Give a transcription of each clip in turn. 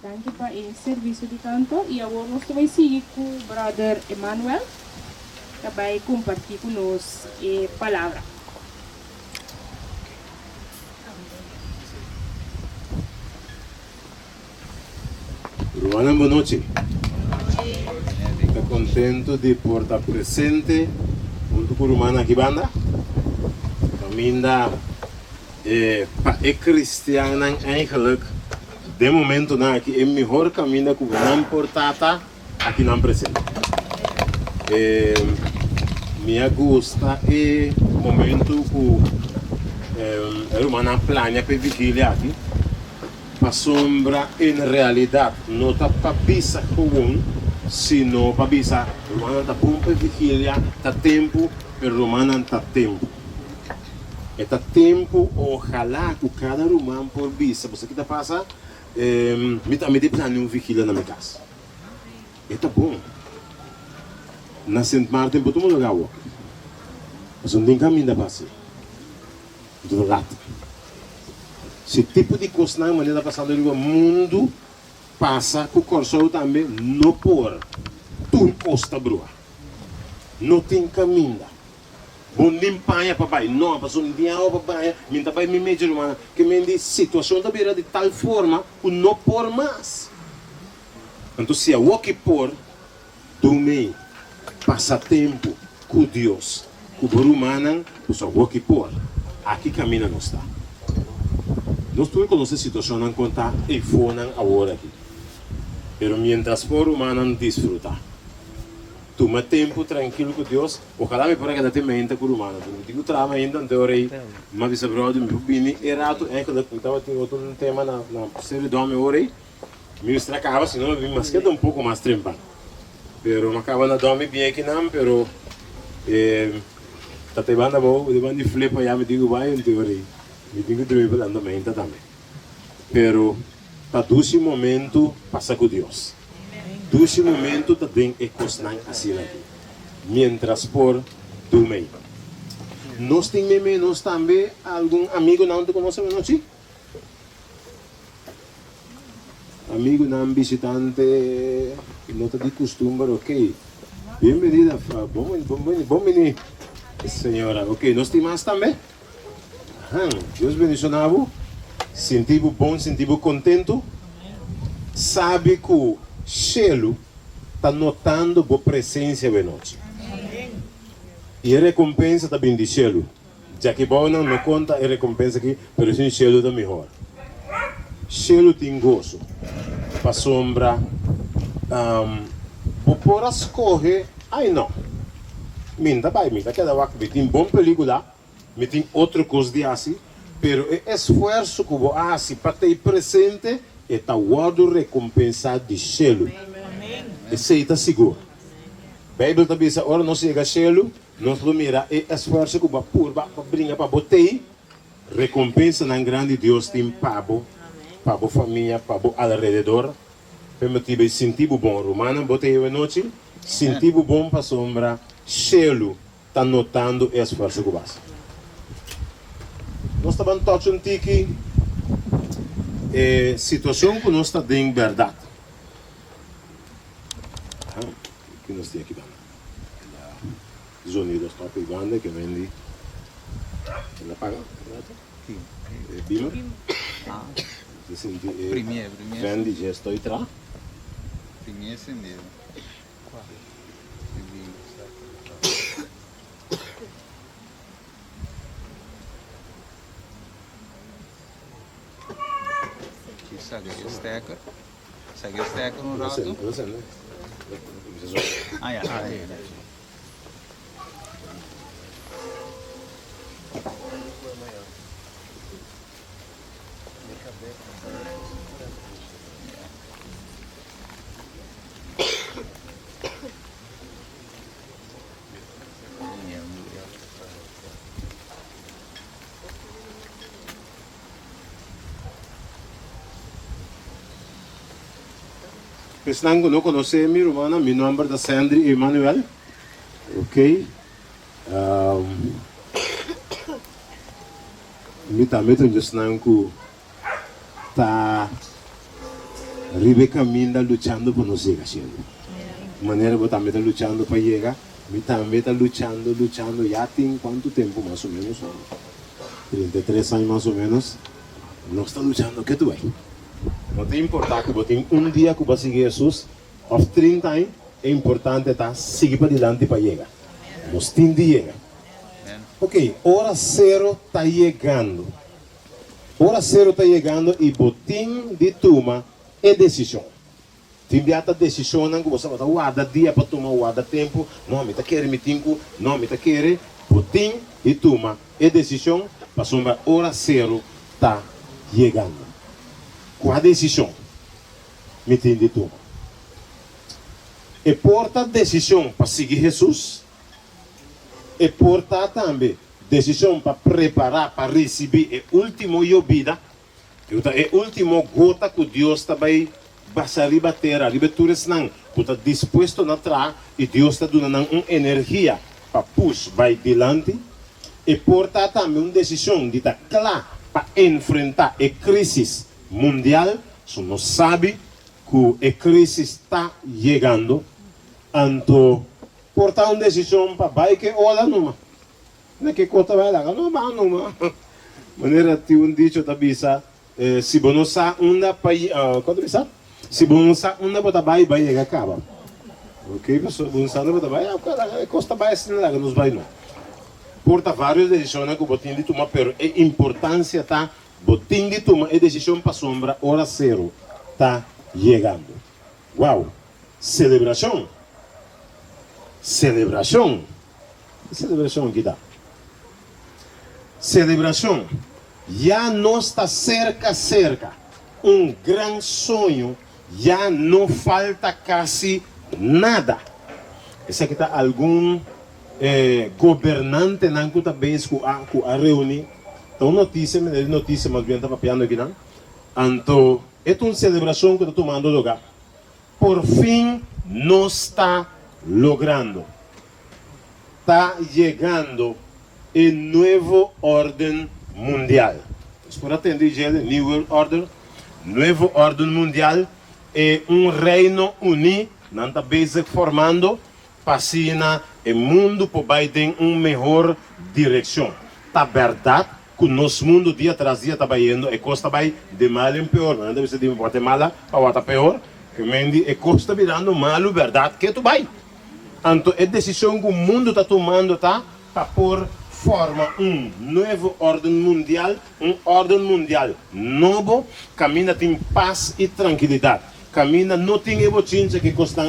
Danke para el servicio de canto y ahora nos vamos a seguir con brother Emmanuel que va a compartir con nos palabra. Romana, boa noite. Estou contente de por estar presente junto com o Romana aqui banda. Caminda é cristiana eigenlijk. De momento na aqui é melhor caminda com não portata aqui não presente. Minha gosta é momento que Romana plania para vigília aqui. A sombra em realidade não está para bisa comum, sino para bisa Romana está bom para vigília, está tempo, mas Romana está tempo. Está tempo, ojalá que cada romano por bisa, você que está passa, me também tem plano de vigília na minha casa. Está bom. Na Saint Martin, por todo lugar, mas não tem caminho da passe. Do lado. Esse tipo de coisa na maneira passada o mundo passa com o corso também não por tu costa brua não tem caminho bom limpar papai não passou um dia ao papai minha pai me mexe rumana que me diz situação da beira de tal forma o não por mais então se é o que por tu me passa tempo com Deus com o rumana só o que por aqui caminha não está. Nós todos conhecemos a situação em que está e foram agora aqui. Mas, mientras por humano desfrutar. Toma tempo tranquilo com Deus. Ojalá me porra que dá mente com o humano. Eu digo trama ainda, então orei. Mas disse, brother, me vim errado. É que eu estava tendo outro tema na série do homem, orei. Me estracava, senão eu vim mais que um pouco mais trempado. Mas, me acaba na dormir bem aqui não, mas... Está te banda bom, de banda de flipa, já me digo, vai, então orei. Me tenho que dormir pela mente também. Pero, para doce momento, passa com Deus. Doce momento, também é coisa assim aqui. Mientras por dormir. Nós temos também algum amigo não te conhecemos, não é? Amigo não visitante, não te de costume, ok. Bem-vinda, bom menino. Senhora, ok. Nós temos também? Deus bendicionava, sentimos bom, sentimos contento, sabe que o cielo está notando a presença de nós. E a recompensa também do cielo, já que bom não conta a recompensa aqui, mas o cielo está melhor. Cielo tem gozo, para sombra, vou pôr as correr, ai não, minta, cada vez tem bom película. Me tem outra coisa de assim, pero o esforço que eu faço para ter presente está guardo recompensado de cielo. Isso aí está seguro. A Bíblia está dizendo, ora não chega a cielo, nós vamos mirar o esforço que eu vou para brincar para botar recompensa na grande Deus tem para a família, para o alrededor. Para me sentir bom, Romana, botei a noite, sentir bom para a sombra, cielo está notando o esforço que eu faço. Nós estamos tocando aqui situação que nós estamos em verdade. Que nós temos aqui, Zonidos top banda que vende, ela paga, Bima, Premier. vende já estou atrás. Premier acendeu. Segue o stecker no rato. Ah, ja. Pessoal que não conhece minha irmã, meu nome é Sandri Emmanuel, ok? Me também estou dizendo que tá Ribe caminda luchando por nos llegar siendo. De manera que también está luchando para llegar, mi también está luchando, ya tiene cuánto tiempo más o menos, 33 años más o menos, no está luchando, ¿qué tú ves? No te importa que vos tengas un día que vas a seguir Jesús, o 30 años, es importante estar seguir para adelante para llegar. Nos tiene de llegar. Ok, hora cero está llegando. Hora cero está llegando e botim de turma é decisão. Tem a decisão que você vai guardar dia para tomar guarda tempo. Não, me tá querendo me tinco, não me tá querendo. Botim de turma é decisão. Para sombra hora cero está chegando. Qual a decisão? Me tem de turma. E porta decisão para seguir Jesus. E porta também decisão para preparar para receber a última vida, a última gota que Deus está vai passar a terra, a todos não, que está disposto a entrar e Deus está dando uma energia para puxar vai adiante. E porta também uma decisão de estar claro para enfrentar a crise mundial. Se não sabe que a crise está chegando, então porta uma decisão para vai que olha numa. Não é que conta vai lá, não, maneira tem dicho da bisa, se você não sabe onde vai, quando bisa, se você não sabe onde vai chegar acaba, ok? Pessoal, você sabe onde vai, costa vai assim lá, nos vai não. Porta várias decisões que você tem de tomar, pero a importância tá, você tem de tomar a decisão para sombra, hora zero, tá chegando. Uau, celebração que dá. Celebração, já não está cerca, um grande sonho, já não falta quase nada. Esse aqui está algum governante não que talvez que a reunir, então notícia mais bem está papiando aqui não. Então, é uma celebração que está tomando lugar. Por fim, não está logrando. Está chegando a nova ordem mundial. Por atender a New World Order, nova ordem mundial é reino unido, não está formando, para o mundo para ter uma melhor direção. Está verdade que o nosso mundo dia atrás dia está indo, e costa vai de mal em pior, não deve ser de Guatemala para outra pior, que mendi e costa virando mal, verdade que tu vai. Então, a decisão que o mundo está tomando para pôr forma nova ordem mundial novo, caminha em paz e tranquilidade. Caminha não tem ebotinha que está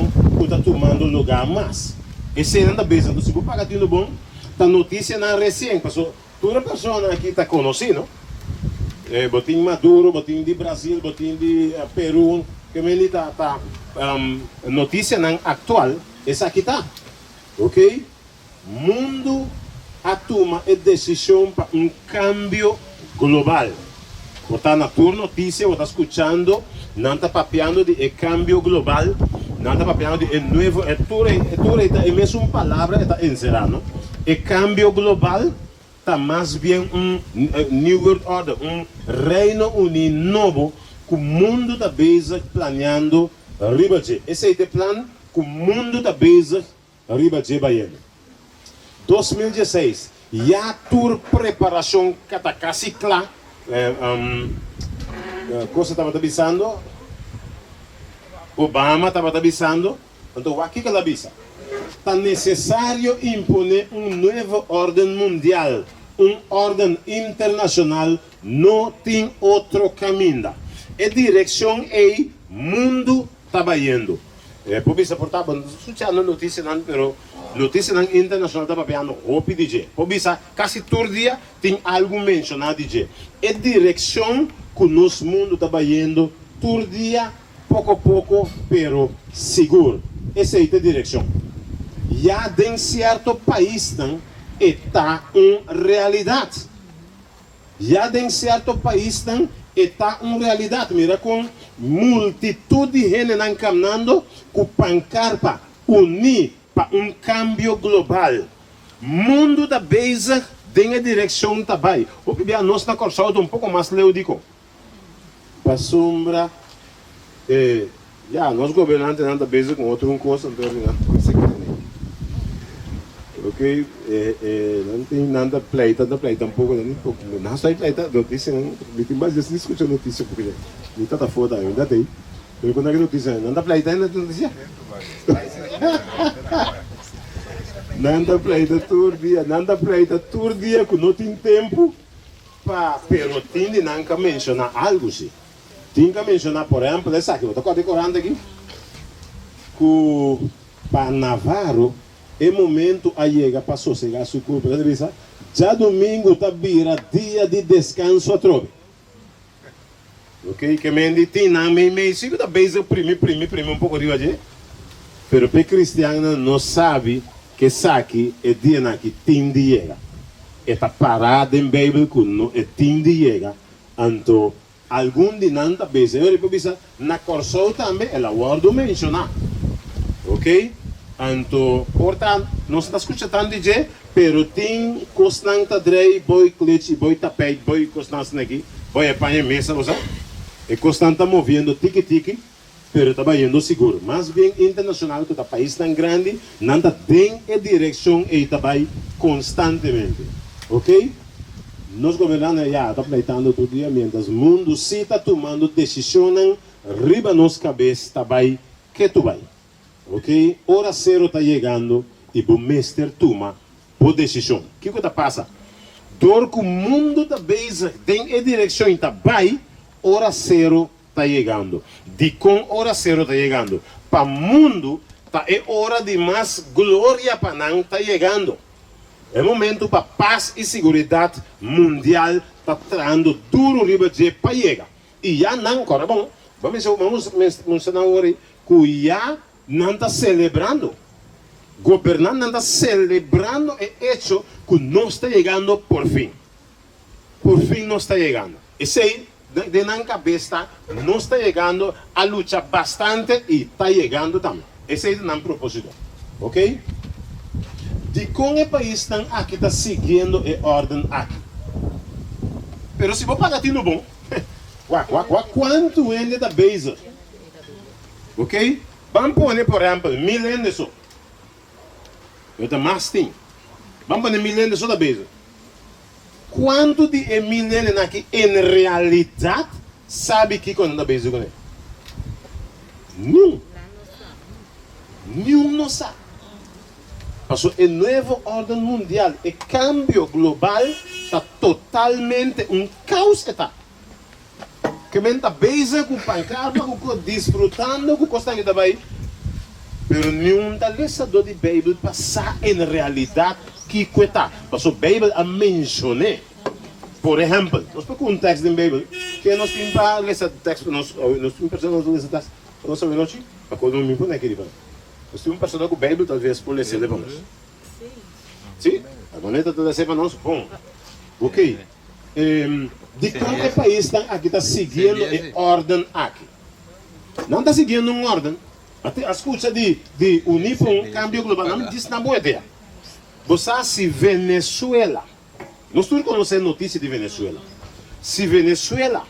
tomando lugar mais. Esse é a vez, então, se você pagar tudo bom, a notícia na recém, toda pessoa aqui está conhecendo, botinho Maduro, botinho de Brasil, botinho de Peru, que está notícia atual. Essa aqui está, ok? Mundo a toma a decisão para cambio global. Você está na tua notícia, você está escutando, não está papeando de cambio global, não está papeando de novo, é a mesma palavra está encerrando. O cambio global está mais bem New World Order, reino unido novo que o mundo está planeando arriba de. Esse é o plano que o mundo está arriba de Bahia. 2016, já a preparação que está quase clara. Coisa estava avisando, Obama estava avisando, então aqui que ela avisa. Está necessário impor nova ordem mundial, ordem internacional, não tem outro caminho. A direção é mundo está indo. Por isso, portanto, escutando notícia, mas notícia internacional está papiando roupa DJ. Por isso, quase todo dia tem algo mencionado DJ. A direção que o nosso mundo está indo, todo dia, pouco a pouco, pero seguro. Essa é a direção. Já em certo país está uma realidade. Já em certo país está uma realidade. Mira, com multitud de gente caminhando com pancarpa unir para cambio global. Mundo da base tem a direção também. O que nós na Corsaudo pouco mais leudico. Para sombra Nosso governante anda busy com outra coisa, então não sei ok, não tem nada pleita um pouco, não sai pleita, notícia, não tem mais assim, escuta a notícia, porque não está da foda ainda tem, mas quando a notícia, não dá pleita ainda tem notícia, não dá pleita todo dia, que não tem tempo, pero tem de não mencionar algo, sim. Tem que mencionar, por exemplo, essa aqui, eu estou decorando aqui, que para Navarro, é momento a chegar para sossegar a sua culpa. Já domingo está vira dia de descanso a trove. Ok? Que me tem na minha sigo da base prime um pouco de hoje. Pero para cristiano não sabe que aqui é dia na que tem de chegar. Está parado em Bíblia que não é tem de chegar. Então algum de nanta base eu repito na corso também ela guardo mencionar. Ok? Então, portanto, não está escutando DJ, pero tem constante drei, boi clitch, boi tapete, boi constante aqui, boi apanha mesa, você? E constante movendo tiki-tiki, pero está indo seguro. Mas bem internacional, que o país tão grande, não tem a direção e está constantemente. Ok? Nós governantes já estamos pleitando todo dia, mientras o mundo se está tomando decisões, riba nos cabeças, está bem, que tu vai. Ok? Hora zero está chegando e o mestre toma por decisão. O que está passando? Dor que o mundo está bem, tem a direção está bem, hora zero está chegando. De com hora zero está chegando. Para o mundo, é hora de mais glória para não está chegando. É momento para paz e segurança mundial está trazendo duro riba de para chegar. E já não, agora bom, vamos mencionar agora que já não está celebrando. Governante não está celebrando o hecho que não está chegando por fim. Por fim não está chegando. Esse aí, de na cabeça, não está chegando a luta bastante e está chegando também. Esse aí não é propósito. Ok? De como o país está seguindo a ordem aqui. Mas se você pagar tudo bom, quanto ele está base? Ok? Vamos pôr, por exemplo, 1000 anos só. Eu tenho mais tempo. Vamos pôr 1000 anos só da base. Quanto de 1000 anos aqui, em realidade, sabe que quando está base com ele? Nenhum não sabe. Porque a nova ordem mundial, o cambio global, está totalmente caos. Que me está base com pancarta, com desfrutando, com coisa que está aí. Mas nenhum está lesador de Bíblia passar em realidade que está. Porque a Bíblia a mencionou. Por exemplo, nós pegamos um texto da Bíblia, que nós temos para ler esse texto, nós temos pessoas que ler esse texto, nós sabemos não, para quando me põe aqui, nós temos pessoas com a Bíblia, talvez por ler para nós. Sim? A bonita está ler para nós, bom. Ok. De qualquer país está seguindo a ordem aqui. Não está seguindo uma ordem. Até a escuta de unir para um cambio global, não diz na boa ideia. Você se Venezuela, nós todos conhecemos notícia de Venezuela. Se Venezuela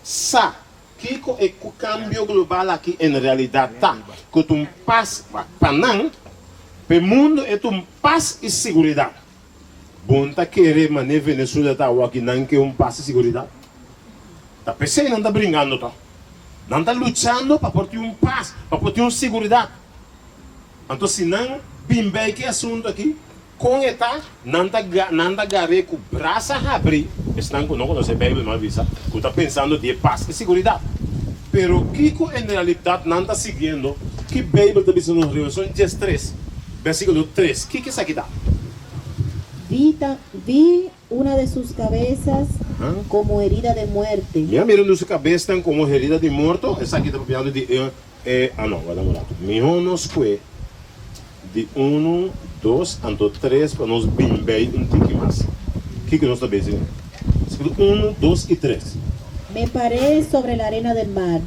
sabe que o cambio global aqui em realidade está, que um paz para não, para o mundo é um paz e segurança. Bom, tá querendo, mas Venezuela tá aqui não quer paz e segurança. Tá pensando, não está brincando, tá? Não está lutando para ter paz, para ter segurança. Então, se não, bem bem que assunto aqui, com eta, não está garre com o braço a abrir, estão não conhece a Bíblia, mas visa, que está pensando de paz e segurança. Pero que em realidade não está seguindo, que a Bíblia está dizendo na Revolução 13, versículo 3, que isso aqui dá? Vi una de sus cabezas como herida de muerte. Minha mirando sua cabeça como herida de morto. Essa aqui está falando de não, vai demorar. Menos foi de 1, 2, então 3 para nós bem um tique mais. O que nós está dizendo? 1, 2 e 3. Me paré sobre la arena del mar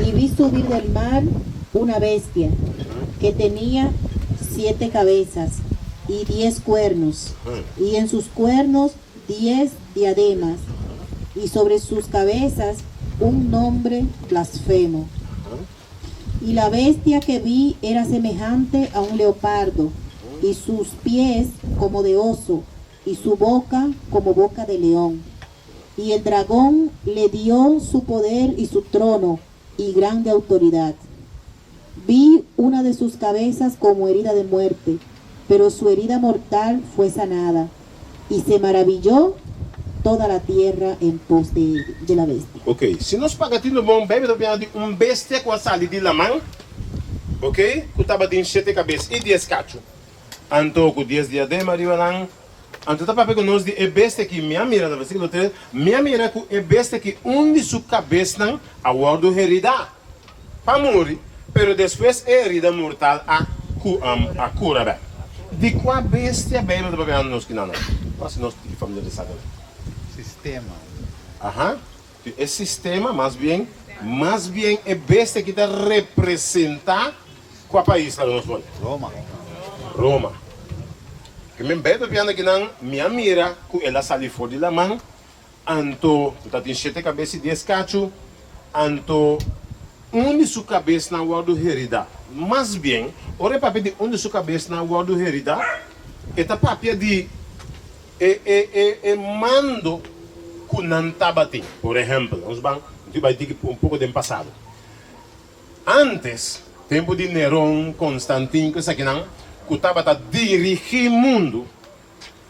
y vi subir del mar una bestia que tenía 7 cabezas y 10 cuernos, y en sus cuernos 10 diademas, y sobre sus cabezas un nombre blasfemo. Y la bestia que vi era semejante a un leopardo, y sus pies como de oso, y su boca como boca de león. Y el dragón le dio su poder y su trono y grande autoridad. Vi una de sus cabezas como herida de muerte, pero su herida mortal fue sanada, y se maravilló toda la tierra en pos de la bestia. Ok, se nós pagatino bom bebe do de bestia com a sali de lamang, ok? Que tava de 7 cabeças e 10 cacho. Anto com 10 diadema de balang. Anto tá papel nós de bestia que minha mira no versículo 3, minha mira com bestia que de sua cabeça não a guardo herida. Para morrer, pero depois é herida mortal a cura bem. De qual bestia bebe do papel nós que não? Nós familiarizados. Sistema. Ajá. El sistema, más bien es bestia que te representa qual país que nós vamos. Roma. Roma. Que me bebe piano que não minha mira que ela sali fora de la mão, anto tá tem 7 cabeças e 10 cacho, anto de sua cabeça na guarda herida. Mas bem, ora papel de de sua cabeça na guarda herida, eta papel de mando que não estava assim. Por exemplo, nós vamos ter um pouco de passado. Antes, tempo de Nerón, Constantino, que isso aqui não, que estava a dirigir o mundo,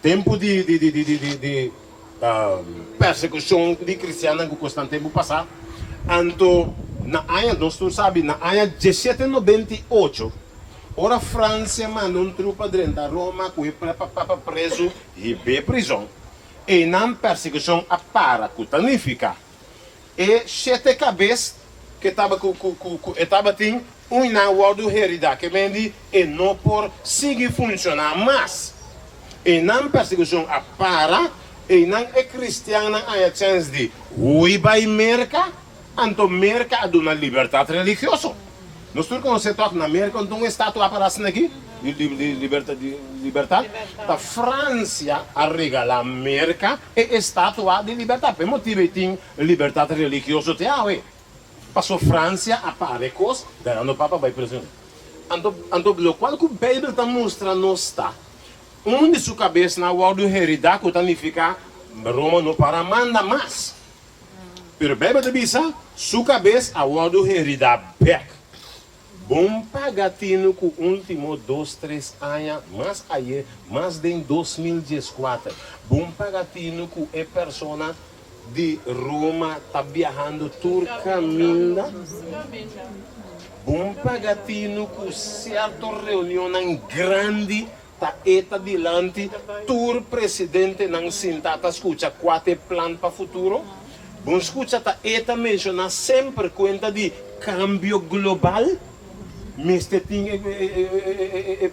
tempo de persecução de cristianos que Constantino passou, então, na ano, nós sabemos, na ano 1798, ora França mandou um trupa dentro da Roma que foi preso e bem prisão. E na perseguição a para cutanificar. E 7 cabeças que estava tem na guarda herida que vende e não por seguir funcionar mais. E na perseguição a para e na cristiana a chance de vai merca, então merca a uma liberdade religiosa. Nós temos que se toca na América, então um estado aparece aqui, de liberdade. A França regala a América e estátua de liberdade. Por motivo tem liberdade religiosa até aí. Passou França a parecos, daí o Papa vai preso. Então, o qual que o Bíblia está mostrando está, de sua cabeça na guarda herida que significa Roma não para manda mais. Pero a Bíblia diz, sua cabeça a guarda herida back. Bom pagatino com último 2-3 anos, mais de 2014. Bom pagatino com a pessoa de Roma está viajando por caminho. Bom pagatino com certa reunião grande, está eta dilante, tur presidente não sentata escuta 4 planos para o futuro. Bom escuta está eta menciona sempre conta de cambio global. Mister tem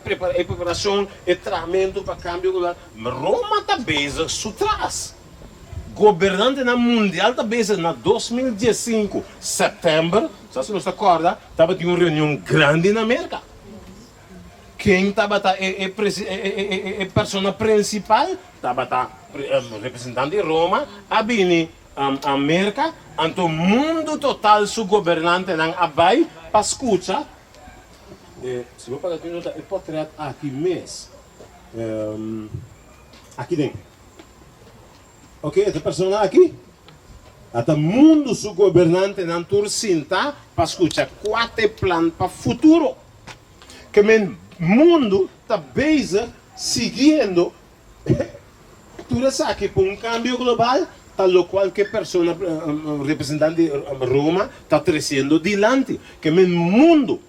preparação e tratamento para câmbio global. Roma está bem sutrás. Governante na mundial está bem na 2015, setembro, se você não se acorda, estava tendo uma reunião grande na América. Quem estava a pessoa principal, estava representante de Roma, a Bini, a América, então o mundo total, seu governante não vai para escutar. Se eu pagar o portrait aqui mesmo, aqui dentro. Ok, essa pessoa aqui, até o mundo seu governante não torcenta para escutar 4 planos para o futuro. Que o mundo está bem seguindo tudo isso aqui para um câmbio global, tal qual que pessoa representante de Roma está crescendo dilante. Que o mundo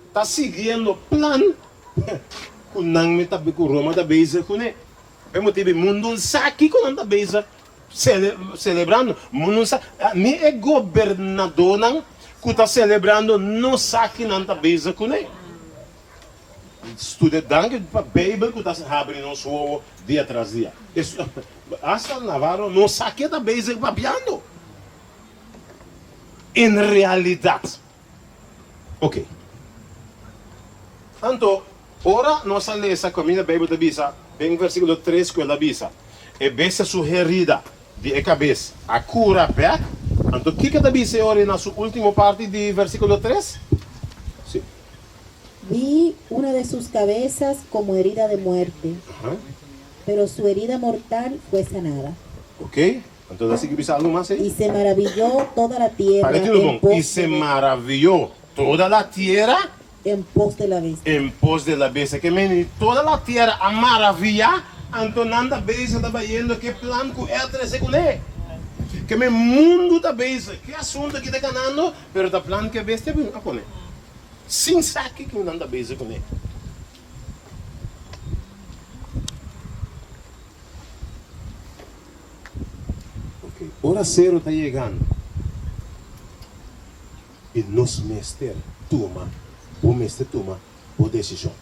está seguindo o plano que não está com Roma está bem com ele. Por motivo, o mundo sabe que não está bem celebrando. Nem é governador que está celebrando, não sabe que não está bem com ele. Estudante para a Bíblia que está abrindo o seu dia atrás dia. Hasta Navarro não sabe que está bem papiando. Em realidade. Ok. Então, ora nós lemos essa comida Bíblia da Bisa, bem versículo 3 que ela bisa. E besa sua herida de cabeça, a cura back. Então, o que da Bisa ora na sua última parte de versículo 3? Vi una de sus cabezas como herida de muerte, Ajá. pero su herida mortal fue sanada. Ok? Então, assim que bisa algo mais aí. Y se maravilló toda la tierra Para tudo en bom. E se maravilhou toda a terra en pos de la bestia. em pos de la bestia. Que meni toda a terra a maravilhar. Então, nada bestia está indo que plan com outra secundária. Que meu mundo tá bestia. Que assunto que está ganhando, pero tá plan que bestia vem a poner. Sem saque que não anda bestia com ele. Hora zero está chegando. E nós mestre toma, o mestre toma a decisão.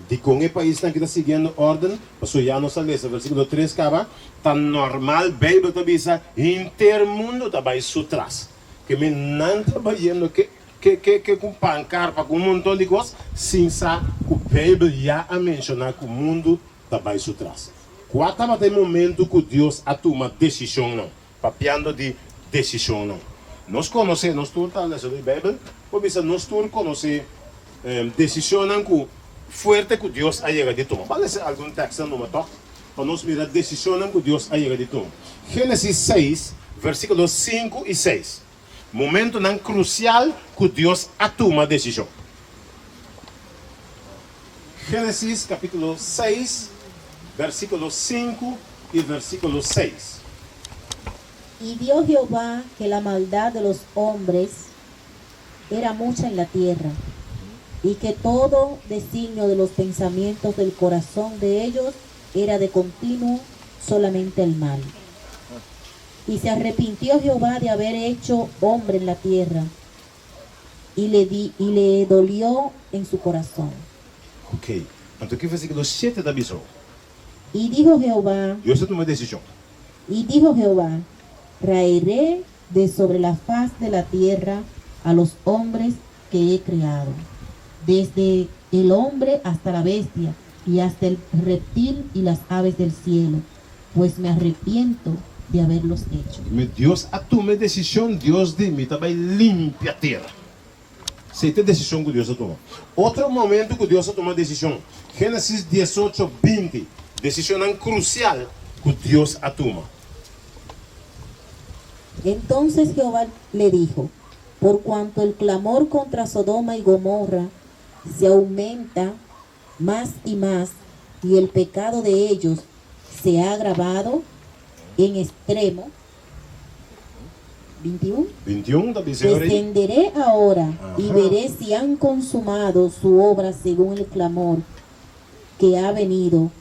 De com o país que está seguindo ordem, passou já nossa lei, versículo 3 acaba, está normal, Bíblia está dizendo, intermundo está vai sutras. Que me não está vendo que com pancarpa, com montão de coisas, sem saber que a Bíblia já a mencionar que o mundo está vai sutras. Qual estava o momento que Deus a toma decisão não? Papiando de decisão não. Nós conhecemos, nós todos estamos lendo a Bíblia, porque nós todos conhecemos decisão que forte que Deus a chega de tomar. Vale ser algum texto no mato, para nós mirar decisão que Deus a chega de tomar. Gênesis 6, versículos 5 e 6. Momento não crucial que Deus a toma decisão. Gênesis capítulo 6, versículos 5 y versículo 6. Y vio Jehová que la maldad de los hombres era mucha en la tierra, y que todo designio de los pensamientos del corazón de ellos era de continuo solamente el mal. Y se arrepintió Jehová de haber hecho hombre en la tierra, y le dolió en su corazón. Ok. Então aqui versículo 7 da visão. Y dijo Jehová, Deus toma decisão. Y dijo Jehová, raeré de sobre la faz de la tierra a los hombres que he creado, desde el hombre hasta la bestia, y hasta el reptil y las aves del cielo, pues me arrepiento de haberlos hecho. Mas Deus a toma decisão, Deus de mim também limpa a terra. Essa decisão que Deus a toma. Outro momento que Deus a toma decisão. Gênesis 18, 20. Decisão crucial que Deus a toma. Entonces Jehová le dijo, por cuanto el clamor contra Sodoma y Gomorra se aumenta más y más, y el pecado de ellos se ha agravado en extremo. 21. 21 da visão aí. Descenderé ahora y Ajá. veré si han consumado su obra según el clamor que ha venido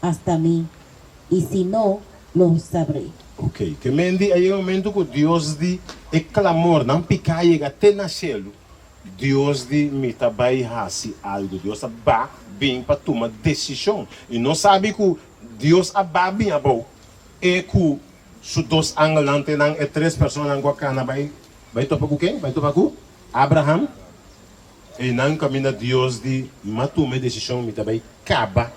hasta mí, y si no, lo sabré. Ok. Que mendi aí é o momento que Deus de é clamor, não picar e até nascer. Deus de me também hace algo. Deus vai bem para tomar decisão. E não sabe que Deus vai bem a bom. É que se dois angelantes e três pessoas na cana vai topar com quem? Vai topar com Abraham. E não caminha Deus de me tomar decisão, me também acaba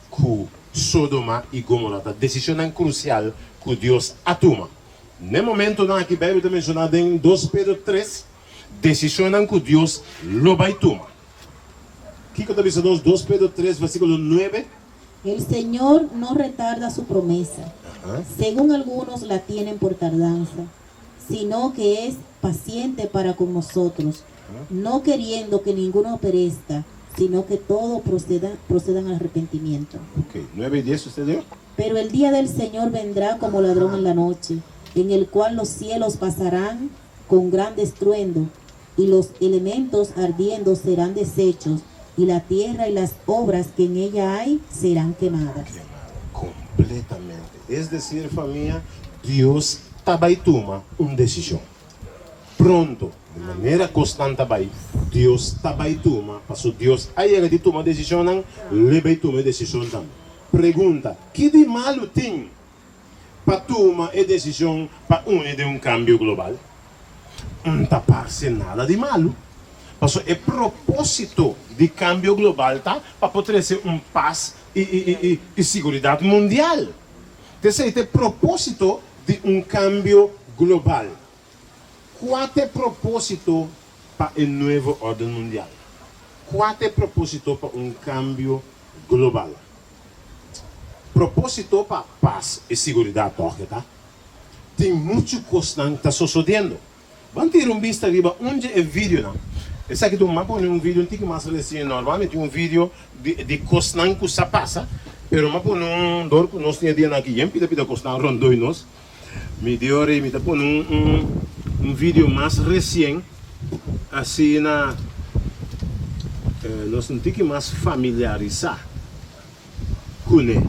com Sodoma e Gomorra. Decisão crucial que Deus a toma. No momento não aqui a Bíblia está mencionada em 2 Pedro 3, decisão que Deus lo vai tomar. O que está dizendo 2 Pedro 3, versículo 9? El Señor no retarda su promesa, según algunos la tienen por tardanza, sino que es paciente para con nosotros, no queriendo que ninguno perezca, sino que todos procedan al arrepentimiento. Ok, 9 y 10 usted dio. Pero el día del Señor vendrá como ladrón en la noche, en el cual los cielos pasarán con gran estruendo, y los elementos ardiendo serán deshechos, y la tierra y las obras que en ella hay serán quemadas. Completamente. Es decir, familia, Dios também toma uma decisão. Pronto, de maneira constante, Deus também toma. Porque Deus aí de tomar decisão, ele vai tomar decisão também. Pergunta: que de malo tem para tomar a decisão para unir um cambio global? Não está parecendo nada de malo. Porque o propósito de cambio global tá para poder ser paz e segurança mundial. Então, é o propósito de cambio global. Qual é o propósito para a nova ordem mundial? 4 propósitos para um cambio global. Propósito para paz e segurança, tá? Tem muita coisa que está sucedendo. Vamos ter vista riba onde é vídeo, não? Esse aqui do mapa é vídeo antigo, mas recente. Normalmente vídeo de coisa que se passa, pero mapa não dor que nós tinha dia aqui, pida coisa rondoi nós. Me deu hora me tá pôr vídeo mais recente, assim na nós não tem que mais familiarizar com ele.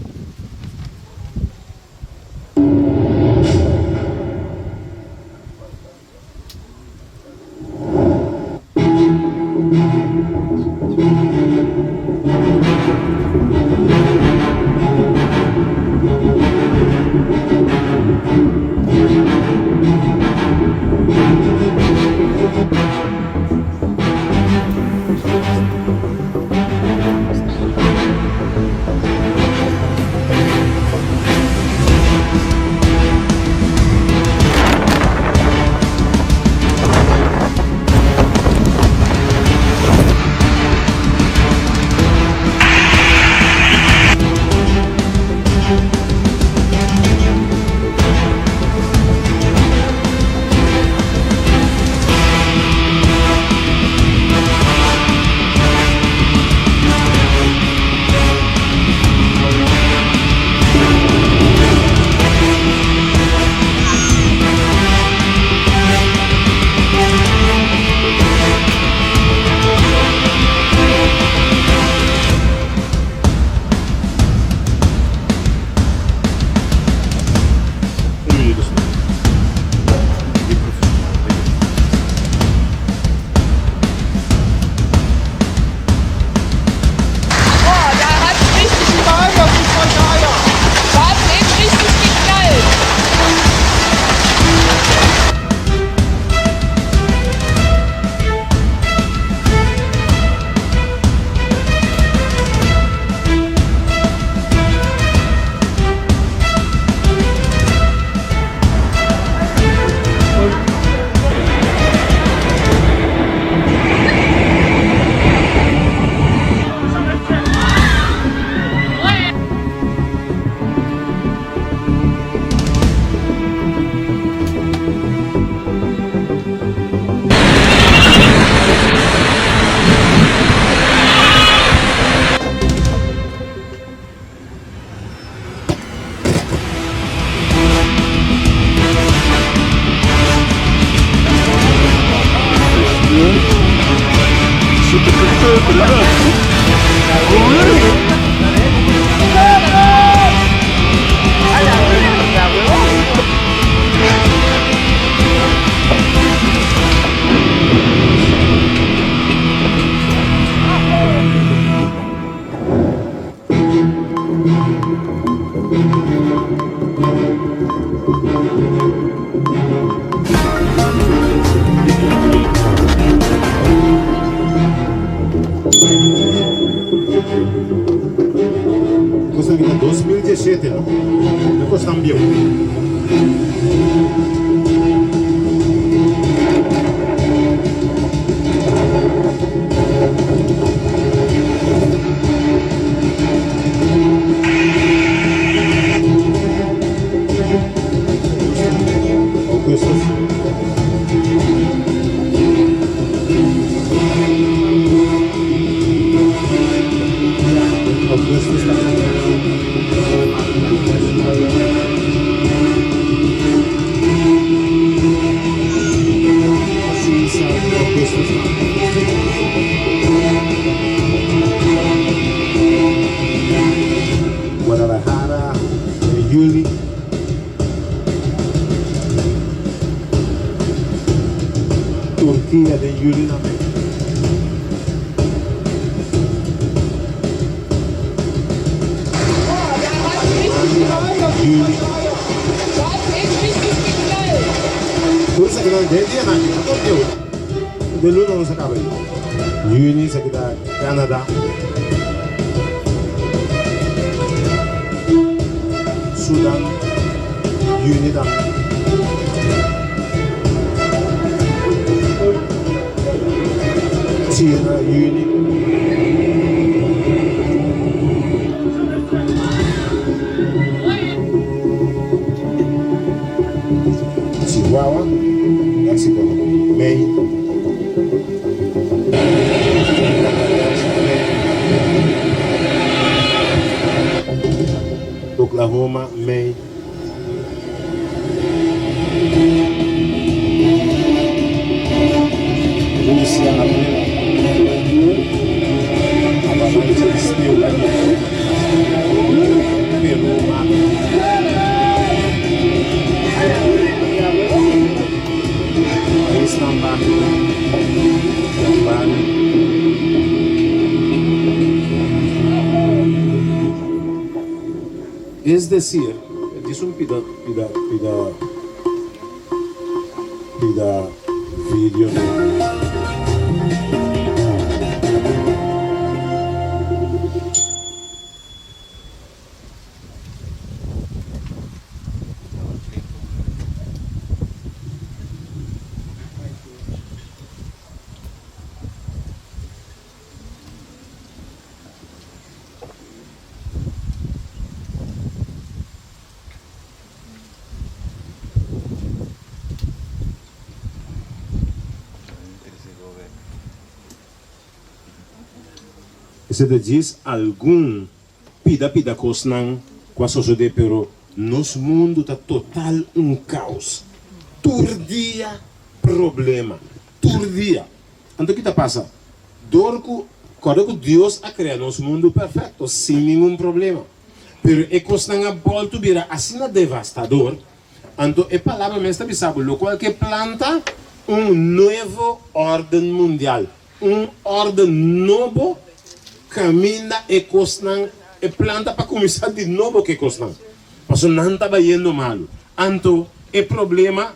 Costa Rica 2017, ¿no? Le costan bien. Guadalajara, Yuli. Turquía de Yuli también. Yuli. Tú se quedó de día, de luna no se acaba. Yuli se queda Canadá. Sudan, Unidad. Tierra única. Chihuahua, México, México. Oklahoma, Maine. Louisiana, Avalanche de Steel, Peru, País também, es decir, dice un pida video. Se te diz algum pida cosnan com a sociedade, pero nosso mundo está total caos. Todo dia problema, todo dia. Então o que está passa? Quando Deus a criado nosso mundo perfeito, sem nenhum problema. Pero é cosnan a volta vira assim devastador. Então a palavra me está dizendo, lo qual que planta novo ordem mundial, ordem novo. Camina e cosnan e planta para começar de novo que cosnan. Porque não estava indo mal. Então, o problema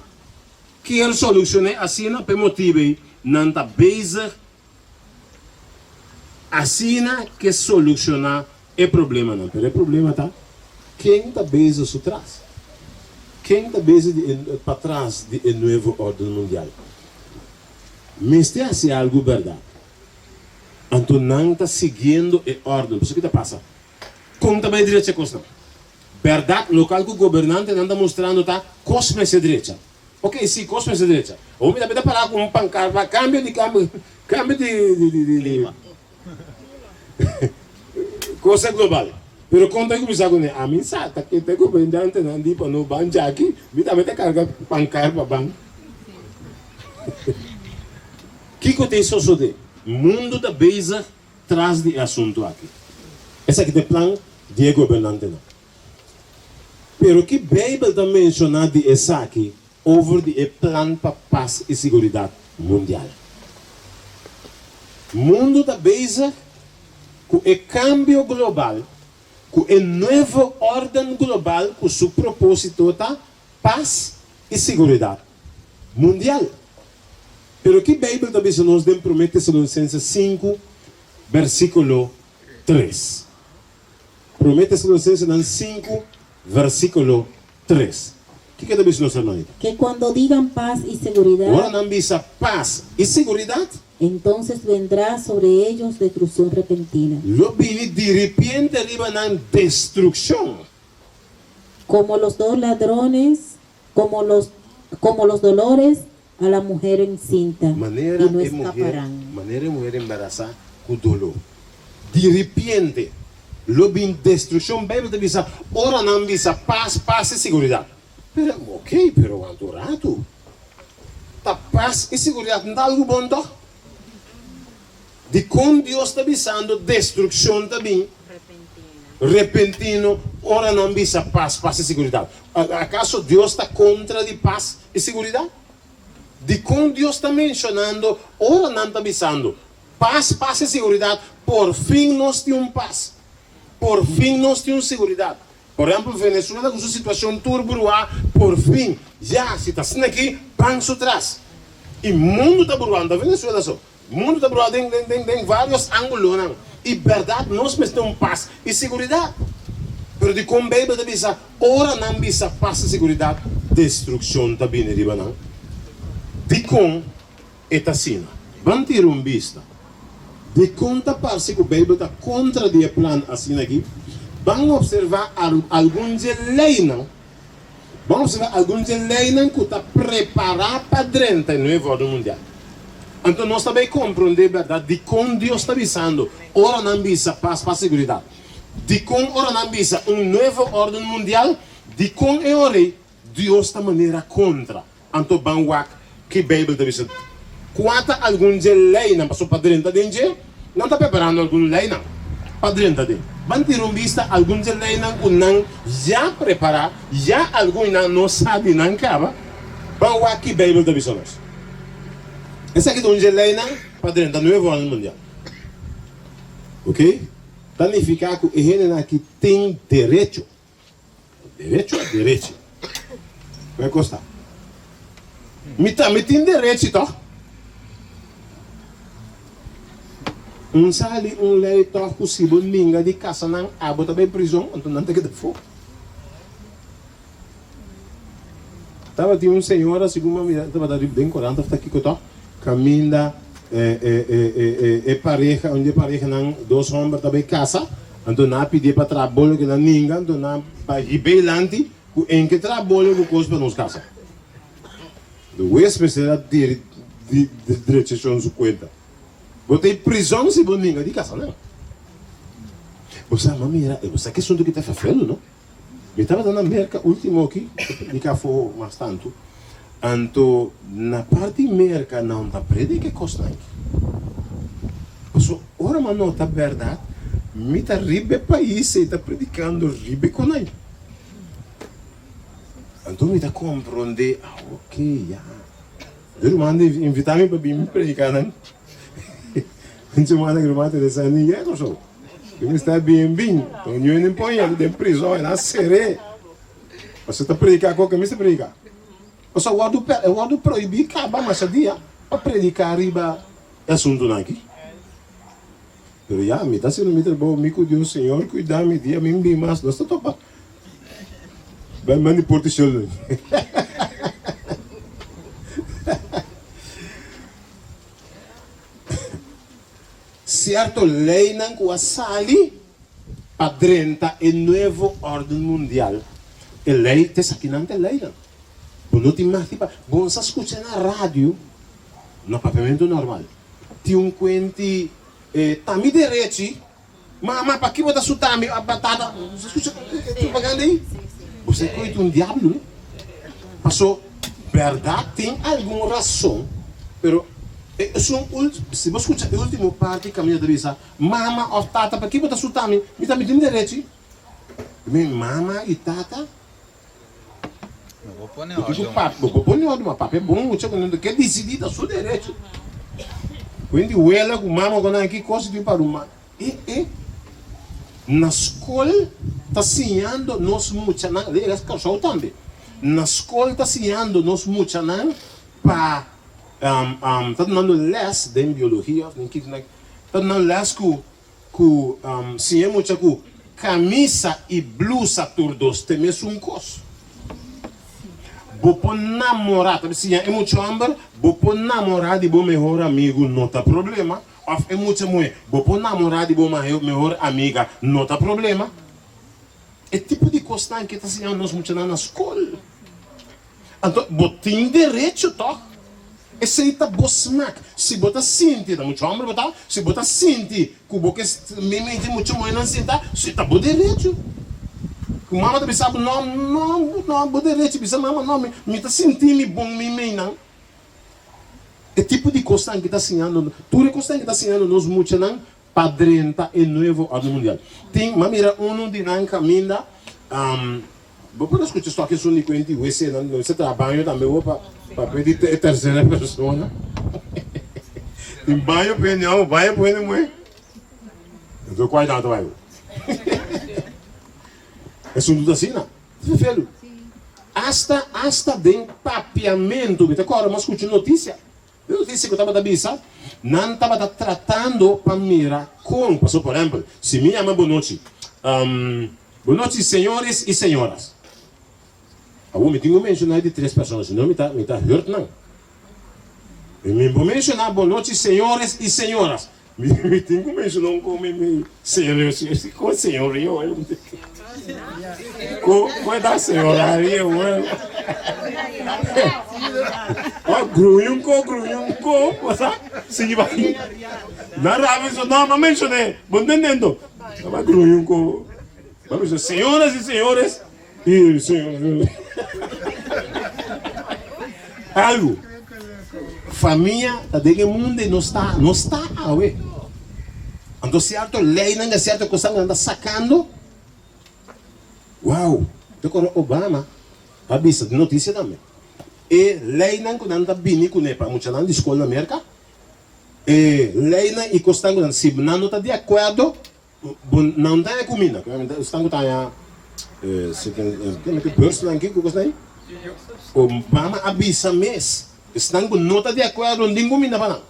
que ele solucione assim não motivo não está bezig assim que solucionar o problema não. Mas o problema está quem está bezig por trás. Quem está bezig para trás do novo ordem mundial. Mas tem assim algo verdade. Então não está seguindo a ordem. Por isso que está passa. Como também direita costa. Verdade, local que o governante não está mostrando tá cosme essa direita. Ok, sim, cosme essa direita. O homem está parar com pancarta, cambio de coisa global. Pero quando eu começar com a mim sabe que tem governante não diz para não banjar aqui, me também tem carga pancarta para ban. Que que tem só de mundo da beza traz de assunto aqui. Esse aqui é o plano de governante não. Pero que a Bíblia está mencionando de esse aqui over o plano para paz e segurança mundial. Mundo da beza com o cambio global, com a nova ordem global, com seu propósito tá paz e segurança mundial. Pero que a Bíblia também nos promete Tessalonicenses 5, versículo 3. Promete Tessalonicenses 5, versículo 3. O que também nos hermanita? Que cuando digan paz y seguridad, Agora não visa paz e segurança. entonces vendrá sobre ellos destrucción repentina. Lo viene de repente arriba na destrucción. Como los dos ladrones, como los dolores a la mujer encinta, Maneira y no de mulher, escaparán. maneira de mulher embarazada com dolor. De repente, lo viene destrucción. Bíblia te visa, ora não visa paz e segurança. Pero, ok, pero quanto rato? Tá paz e segurança, não dá algo bom, tá? De como Deus está avisando, destruição também. Repentino, ora não visa paz e segurança. Acaso Deus está contra de paz e segurança? De como Deus está mencionando, ora não está avisando. Paz e segurança, por fim nós temos paz. Por fim nós temos segurança. Por exemplo, Venezuela com sua situação turbulenta, por fim, já se está sendo aqui, panço atrás. E o mundo está burlando, a Venezuela só. O mundo está burlando, tem vários ângulos. Não? E verdade, nós temos paz e segurança. Mas de como a Bíblia diz, ora não diz paz e segurança, destruição está vindo de banana. De como é assim. Vamos ter uma vista. De conta parte que a Bíblia está contra o plano assim aqui, vamos observar alguns leis, não? Vamos observar alguns leis que está preparado para dentro do novo ordem mundial. Então nós também compreendemos a verdade de como Deus está avisando, ora não avisa paz para a segurança, de como ora não avisa novo ordem mundial, de como é ora Deus está maneira contra. Então vamos que a Bíblia está avisando. Quanto alguns leis não passou para dentro de não está preparando algum lei não para dentro de vamos ter vista alguns leis não já preparar já alguns não sabe não acaba vamos aqui Bíblia da visão essa aqui é um lei não para dentro do novo ordem mundial, ok? Significa que a gente aqui tem direito vai custar me tem direito então. Sali lei toh possível ninguém de casa não abo também prisão então não tem que dar fogo. Tava tinha senhora segundo uma tava dando bem 40 está aqui que tô caminha pareja onde pareja não dois homens também casa então não pedir para trabalho que não ninguém então não para rebelante em que trabalho que coisa para nos casa. Do West precisa de direção sua conta. Botei prisão se você ninguém de casa, não. Você, mira, você questão do que está fazendo, não? Eu estava dando a merca último aqui, de cá foi mais tanto. Então, na parte merca não está prede que costa aqui. Porque, ora, mas não está verdade, me está ribe país e está predicando ribe com ele. Então, me está compreendendo, ok, já. Deus manda invitar-me para vir me predicar, não? Gente manda que não mata dessa ninguém, não sou. Eu está bem, então eu não ponho ele de prisão, é na seré. Você está predicando qualquer coisa, predicar. Eu só guardo proibir acabar mais dia para predicar riba assunto aqui. Pero já, me está sendo muito bom, me cuidou o Senhor, cuidar-me dia, me bem mais, nós estamos topando. Vai mandar por ti solo. Certo lei não que sali para dentro do novo ordem mundial. A lei te aqui não tem lei não. Não tem mais tipo, você escuta na rádio, no papamento normal. Tem quente, tami direito, mas para que você sutami a batata, você escuta, pagando aí? Você conhece diabo, né? Passou, verdade tem alguma razão, pero se você escuta a última parte caminho da visa, mama ou tata, para que você sutami, me está me dando direito? Mama e tata? Vou pôr Vou pôr ordem, mas papo é bom, você quer decidir da sua direito. Quando ela com mama quando aqui coisa de para uma na escola está ensinando nós muito não, eles causam também. Na escola está ensinando nós muito não para está dando les de biologia, nem que está dando les com ensinando muito com camisa e blusa todos tem mesmo coisa. Bopo namorar, tá vendo? É muito amor, bopo namorar de bom melhor amigo, não tá problema. É muito mulher, bopo namorar de bom melhor amiga, não tá problema. É tipo de coisa que tá ensinando nós muito na escola. Então, botem direito, tá? Esse aí tá bosmac. Se botar sentir, tá muito amor, botar. Se botar sentir, que boca me mente muito mulher não sentar, se tá bom direito. Mama também sabe, não, vou direito, bisa mama não, me está sentindo bom, me não. É tipo de coisa que está ensinando, tudo é coisa que está ensinando nós muito não, para dentro e novo ordem mundial. Tem, mamira, de não caminha, vou poder escutar só que sou de quente, você trabalha também, vou para pedir terceira pessoa. Tem banho, penhão, banho, penhão, mãe. Eu estou cuidado, vai. É tudo assim, não? Filho, hasta de papiamento, que agora mas escute notícia que eu estava da bisa, não estava tratando para mirar com, por exemplo, se me chama boa noite, senhores e senhoras. Eu me tenho mencionado de 3 pessoas, senão me está hurt não. Eu me vou mencionar boa noite, senhores e senhoras. Me tem como isso não come me senhor, com senhorio, com da senhoraria, ó, grunhum co, sabe? Se vai. Na rave isso não, mas mencionei, bom entendendo. Mas grunhum co, vamos senhoras e senhores e senhor. Algo. Família, tá de que mundo não está, ué. Então certo lei não é certo coisa que anda sacando. Uau, depois Obama, avisa de notícia também. E lei não que anda bem com para muita na escola na América. E lei não e costa que se não está de acordo, não tem comida. Estão que tá se tem que burst lá aqui que costa aí. Obama avisa mês. Estão que não está de acordo, não tem comida para não.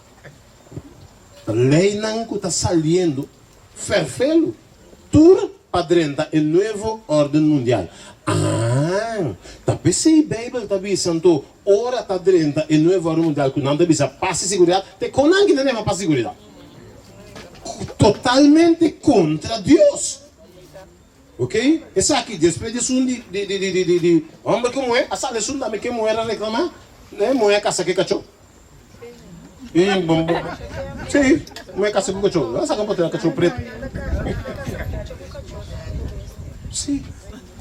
Lei não está saliendo ferfelo. Tur padrenta el nuevo orden mundial. Ah, tapi se a Bíblia está dizendo ora está dentro el nuevo orden mundial que não está dizendo paz e segurança, te conan que não é paz e segurança. Totalmente contra Deus. Ok? Essa aqui, depois de homem como é, a sala de homem que mulher reclamar, né? Mulher casa que cachorro. Sim, mulher casa que cachorro. Essa que pode ter cachorro preto. Sim.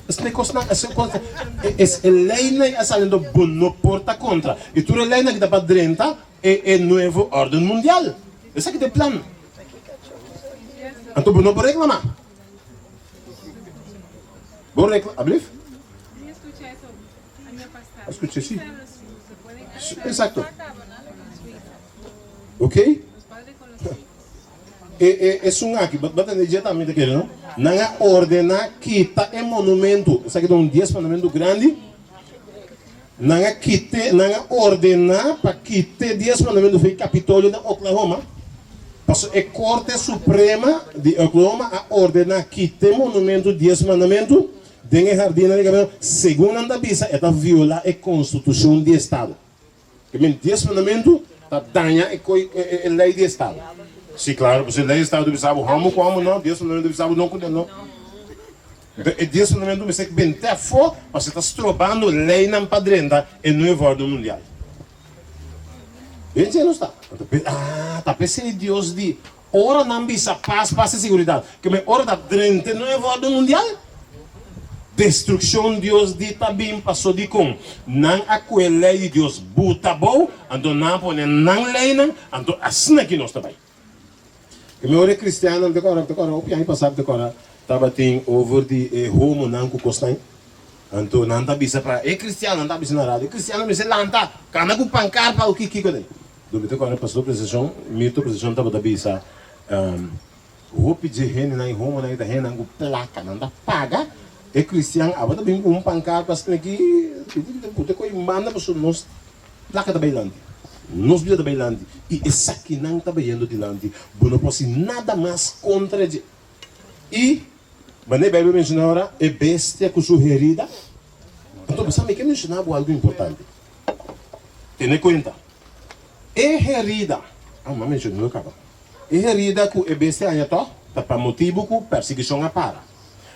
Essa coisa não, essa coisa, essa lei não é saindo não porta contra. E tu lei não que dá para dentro é novo ordem mundial. Essa que tem plano. Então não pode reclamar. Vou reclamar, abrir? Escutei sim. Exato. Ok? É um aqui, bata diretamente aqui, não? Não é ordenar quita é monumento. Isso aqui é 10 monumento grande. Não é ordenar para quitar 10 monumento do Capitólio de Oklahoma. Mas é Corte Suprema de Oklahoma a ordenar quitar monumento 10 monumento de jardim de Gabriel. Segundo a visa, é violar a Constituição do Estado. Que 10 monumento está danha a lei do Estado. Sim, claro, você lê o Estado do Bissau, como não, Deus não do Bissau não condenou. E Deus não do Bissau que bem até for, você está estrobando lei na padrenda e novo ordem mundial. Bem, não está. Ah, tá pensando Deus de ora não bisa paz e segurança. Que me ora da drente novo ordem mundial. Destruição Deus de também passou de com não aquela lei de Deus buta bom, então não põe não lei não, então assim aqui nós também. Que meu é cristiano, decora, o piano passado decora, tava tem over de homo não com costain. Então não tá bisa para cristiano não tá bisa na rádio, cristiano me se lanta, cana com pancar para o que daí. Do bito agora passou precisão, mito precisão tava da bisa, roupa de rene na homo na da rene com placa, não dá paga. É cristiano, agora também com pancar para aqui, puta coi manda para nós placa da bailante. Nós vimos também lá e essa aqui não está vendo de lá, não posso nada mais contra ele. E, mas a Bíblia menciona agora, é bestia com sua herida. Então, você me quer mencionar algo importante. Tenha em conta. É herida. Mas mencionou não acaba. É herida que é bestia ainda tá para motivo que perseguição a para.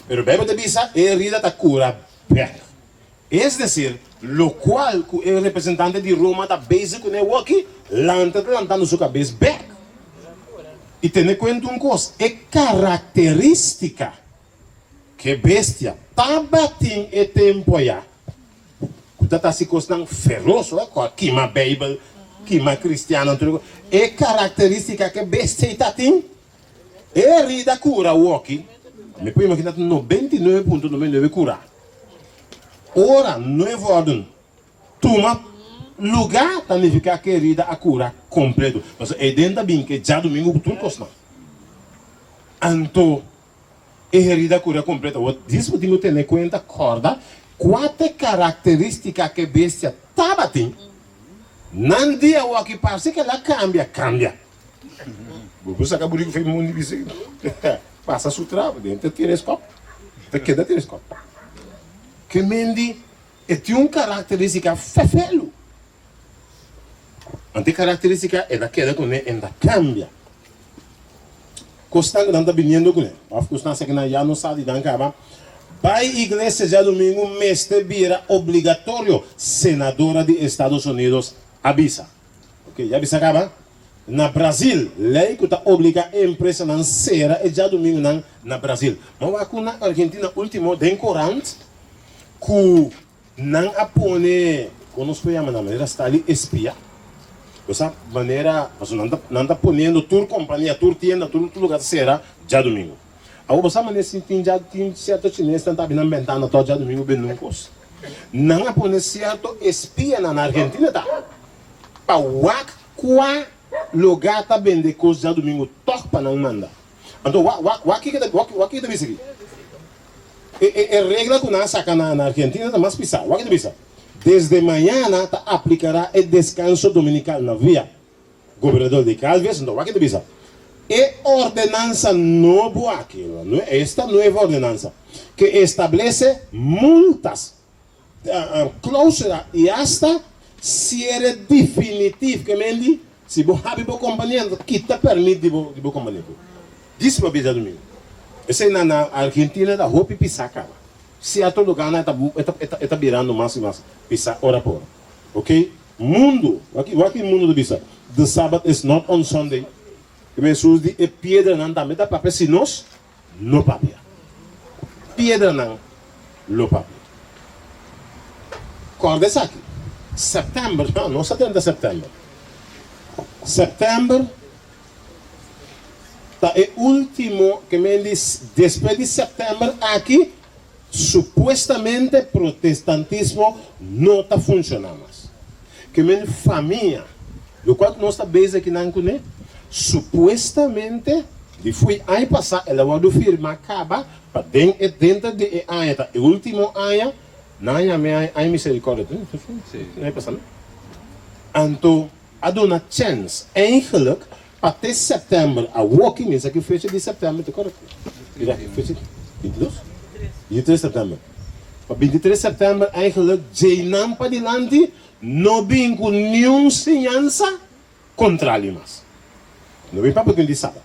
Mas a Bíblia diz que é herida está cura. É decir, lo qual que o representante de Roma da base com o aqui lantando sua cabeça back. E tem conta coisa, é característica que bestia tá batendo e tempo já. Quando tá se costando feroz, que uma Bíblia, que uma cristiana, é característica que bestia tá tem. É rida cura o aqui. Me põe imaginar 99.99 curar. Ora, novo ordem. Toma lugar significa querida a cura completo. Mas é dentro bem que já domingo tudo costa. Então, herida a cura completa. Isso tem que ter em conta corda. Quatro características que bestia tá batendo. Não dia o que parece que ela cambia. Você acabou de fazer muito difícil. Passa a sutra dentro do telescópio. Queda telescópio. Que mendi tem uma característica fefelo. A característica é daquela que ainda cambia. Costan que anda viniendo com ele. Of costan se que na já não sabe dan caba. Vai igreja já domingo mestre vira obrigatório senadora de Estados Unidos avisa. Ok, já avisa caba. Na Brasil, lei que está obriga a empresa não ser e já domingo na Brasil. Mas aqui na Argentina último den corante que não apone, como se chama na maneira está ali espia. Essa maneira, não está ponendo tour companhia, tour tienda, tour lugar será já domingo. Agora essa maneira se tem já tem certo chinês está vindo inventando todo já domingo bem nunca. Não apone certo espia na Argentina tá. Para qua lugar tá vender coisa já domingo toque para não manda. Então o que é isso aqui? É regra que nós saca na Argentina tá mais pisar. O que é isso? Desde manhã tá aplicará o descanso dominical na via. Governador de Calves, então o que é isso? É ordenança nova aqui, esta nova ordenança que estabelece multas, cláusula e hasta se é definitivamente se você have uma companhia que te permite de uma companhia. Diz para o domingo. Esse na Argentina da roupa pisar cara. Se a todo lugar está virando mais e mais pisar hora por hora. Ok? Mundo, aqui mundo do pisar. The Sabbath is not on Sunday. Que me sude e pedra não também dá papel se nós no papel. Pedra não, no papel. Corda essa aqui. Setembro, não 70 de setembro. Setembro tá é último que me diz depois de setembro aqui supostamente protestantismo não está funcionando mais. Que me família, do qual nós está bem aqui na Ancune, supostamente de fui aí passar ela vai do firma acaba para dentro de aí tá o último aí na aí misericórdia não é passando. Então há uma chance, eigenlijk, até setembro, a walking is aqui fecha de setembro, tá correto? Fecha 22? 23 de setembro. Para 23 de setembro, eigenlijk, já não para adiante, não vem com nenhuma ensinança contrária mais. Não vem para porque ele sabe.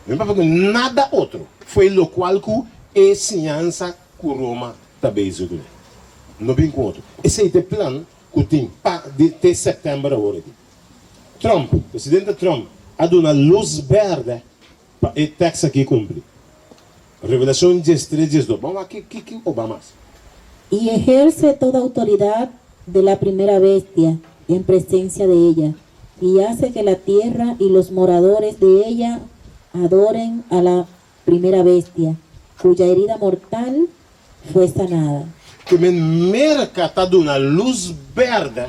Não vem para porque nada outro. Foi o qual que a ensinança que Roma também executou. Não vem com outro. Esse é o plano que tem de setembro agora. Trump, presidente Trump, ha dado uma luz verde para o texto aqui cumprir. Revelación 13:12. Vamos aquí, ¿qué Obama? Y ejerce toda autoridad de la primera bestia en presencia de ella, y hace que la tierra y los moradores de ella adoren a la primera bestia, cuya herida mortal fue sanada. Que me merca está dando una luz verde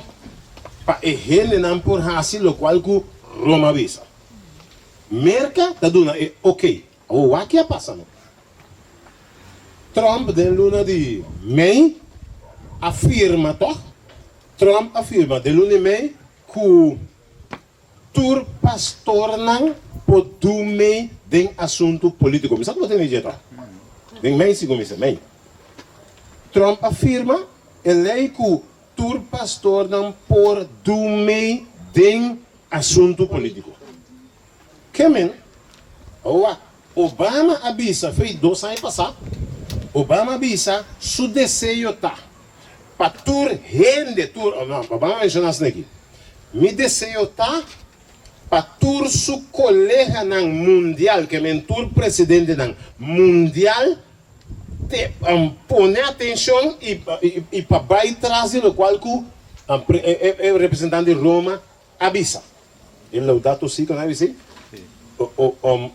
para ejecutar por así lo cual que Roma avisa. Merca está dando, ok, o aquí ha pasado. Trump, de luna de mei, afirma toch? Trump afirma de luna de mei que tur pastor não pode mei de assunto político. Me sabe o que tem dito? De mei se começa mei. Trump afirma ele que tur pastor não pode mei de assunto político. Que men? Obama avisa, fez 2 anos passados. Obama avisa, su desejo tá. Para tur rende, Obama menciona isso aqui. Mi desejo tá para tur su colega nan mundial, que mentur presidente nan mundial, te pone atenção e para vai trazer o qual que o representante de Roma avisa. Ele o dato sim, que não avisa?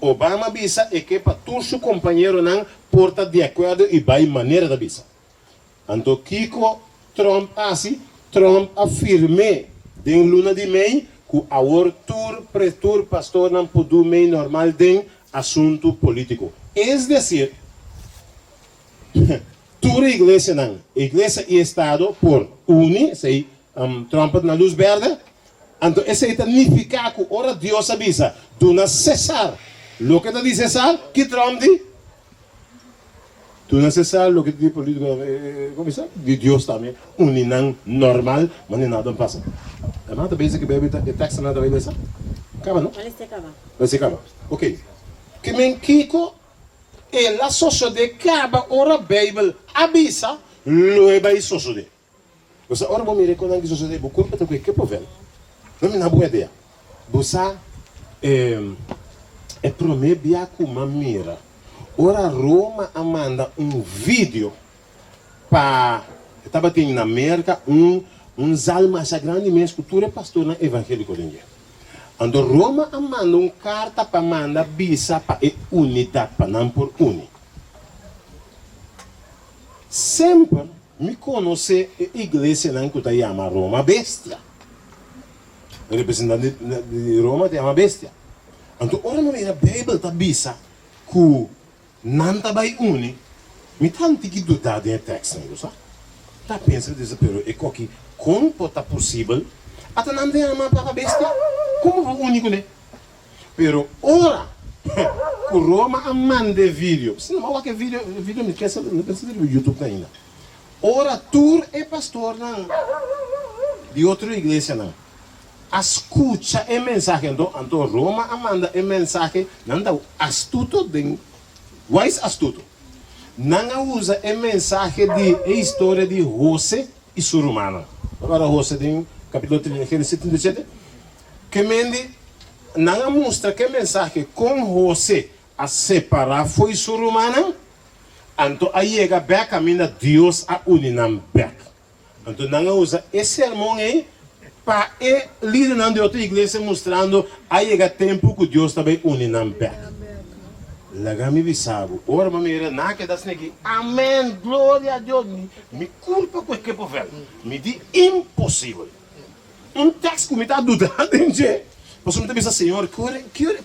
Obama avisa e que para tur su companheiro nan porta de acordo e vai maneira da visa. Então, Kiko Trump assim, Trump afirme de luna de mei que a tur pastor não pode mei normal de assunto político. É decir, tur igreja não, igreja e estado por uni, sei, Trump na luz verde. Então, esse significa que ora Deus avisa, do não cessar. Lo que te diz César, que Trump diz? Tu não cessar lo que te diz político, como isso? De Deus também, uninão normal, mas nem nada passa. A mata base que bebe, o texto nada vai deixar? Acaba, não? Parece acabar. Vai se acabar. Ok. que me kiko e la sociedade caba ora Bible abisa lueba e sociedade. Você ora vou me recordar que sociedade bo culpa to que povel. Não me na boa ideia. Você é promebia kuma mira. Ora Roma amanda vídeo para estava tendo na América alma essa grande imensa cultura pastor na evangélico de ando Roma amanda carta para manda bisa para unidade para não por uni. Sempre me conhece a igreja não que chama Roma bestia. O representante de Roma chama bestia. Então ora me a Bíblia tá bisa que não tá vai uni. Me tanto que dudar de texto não sabe? Tá pensando desse pero é que como pode possível até não tem uma para bestia. Como vai único né? Pero ora que Roma manda vídeo. Se não que vídeo me quer saber, não pensa no YouTube ainda. Ora tour é pastor não. De outra igreja não. Escuta a mensagem então Roma manda a mensagem não dá astuto de wise astuto. Não usa a mensagem de a história de José e sua irmã. Agora José tem capítulo 37 que mende não mostra que a mensagem com José a separar foi sua irmã. Então aí chega bem caminho Deus a unir back. Então não usa esse sermão aí para líder de outra igreja mostrando aí chega tempo que Deus também unir back. Lagami bisabo, ora mamira na que das negi, amém, glória a Deus, me culpa com que povel, me di impossível. Texto que me está dudando, gente. Você me está pensando, Senhor,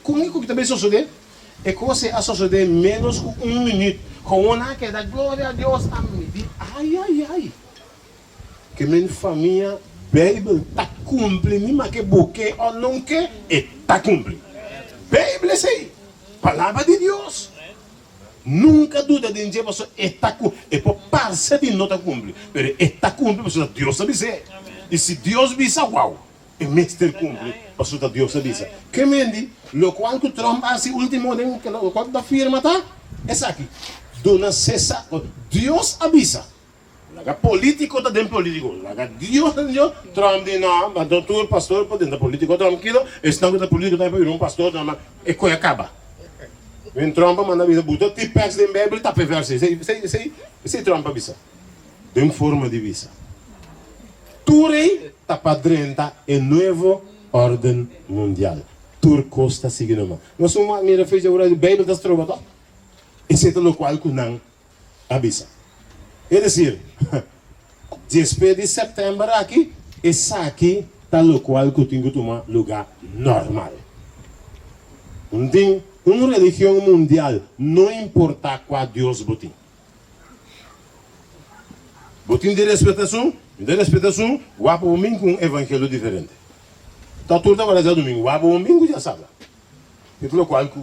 como que também sucede? É que você a suceder menos que minuto, com uma que dá glória a Deus, a me di, ai. Que minha família, Bíblia, está cumprindo, mas que buque ou não que, está cumprindo. Bíblia, sei. Palavra de Deus. Nunca duda de dizer você está com é por parte de não está cumprindo, mas está cumprindo porque Deus sabe dizer. E se Deus visa, uau, é mestre cumpre, porque Deus sabe dizer. Que mendi, lo qual que Trump assim último nem que lo qual da firma tá, essa aqui. Dona César, Deus avisa. Laga político tá dentro político, laga Deus Trump de não, mas doutor pastor por dentro político Trump que estão da política tá para um pastor, não, é coi acaba. Vem Trump manda visa buta tipex de Bíblia tá perverso. Sei Trump visa. De forma de visa. Turei tá padrenta e novo ordem mundial. Tur costa seguindo. Nós uma mira fez agora de Bíblia das trovas. Esse é o qual que não avisa. É dizer, desde de setembro aqui, esse aqui tá o qual que tem que tomar lugar normal. Uma religião mundial, não importa qual Deus botin. Botin de respeitação, o domingo com um evangelho diferente. Tá tudo agora já domingo, o domingo já sabe. Então, qual que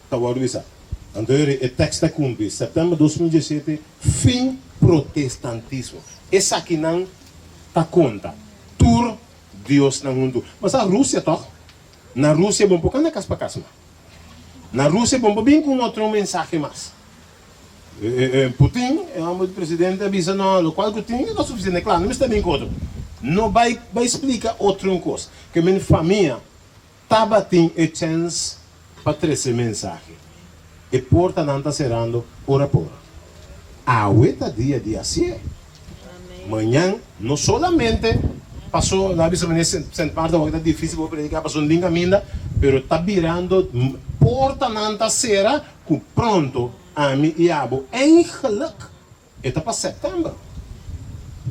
está o avisar? Então, o texto cumpre, setembro de 2017, fim protestantismo. Essa aqui não está conta. Tur Deus não mundo. Mas a Rússia, toch? Na Rússia, bom, porque não é caspa casma. Na Rússia, bom, bem com outro mensagem mais. Putin, o presidente, avisa, não, o qual que tem, não é suficiente, claro, não está bem com outro. Não vai explicar outra coisa. Que minha família estava tendo a chance para trazer mensagem. E porta não está cerrando, ora por hora. A outra dia assim. Manhã, não solamente passou, na vez que parte da difícil para predicar, passou um linga minda, pero está virando porta não está cerrando, pronto, a mim e a abo, em geluk, está para setembro.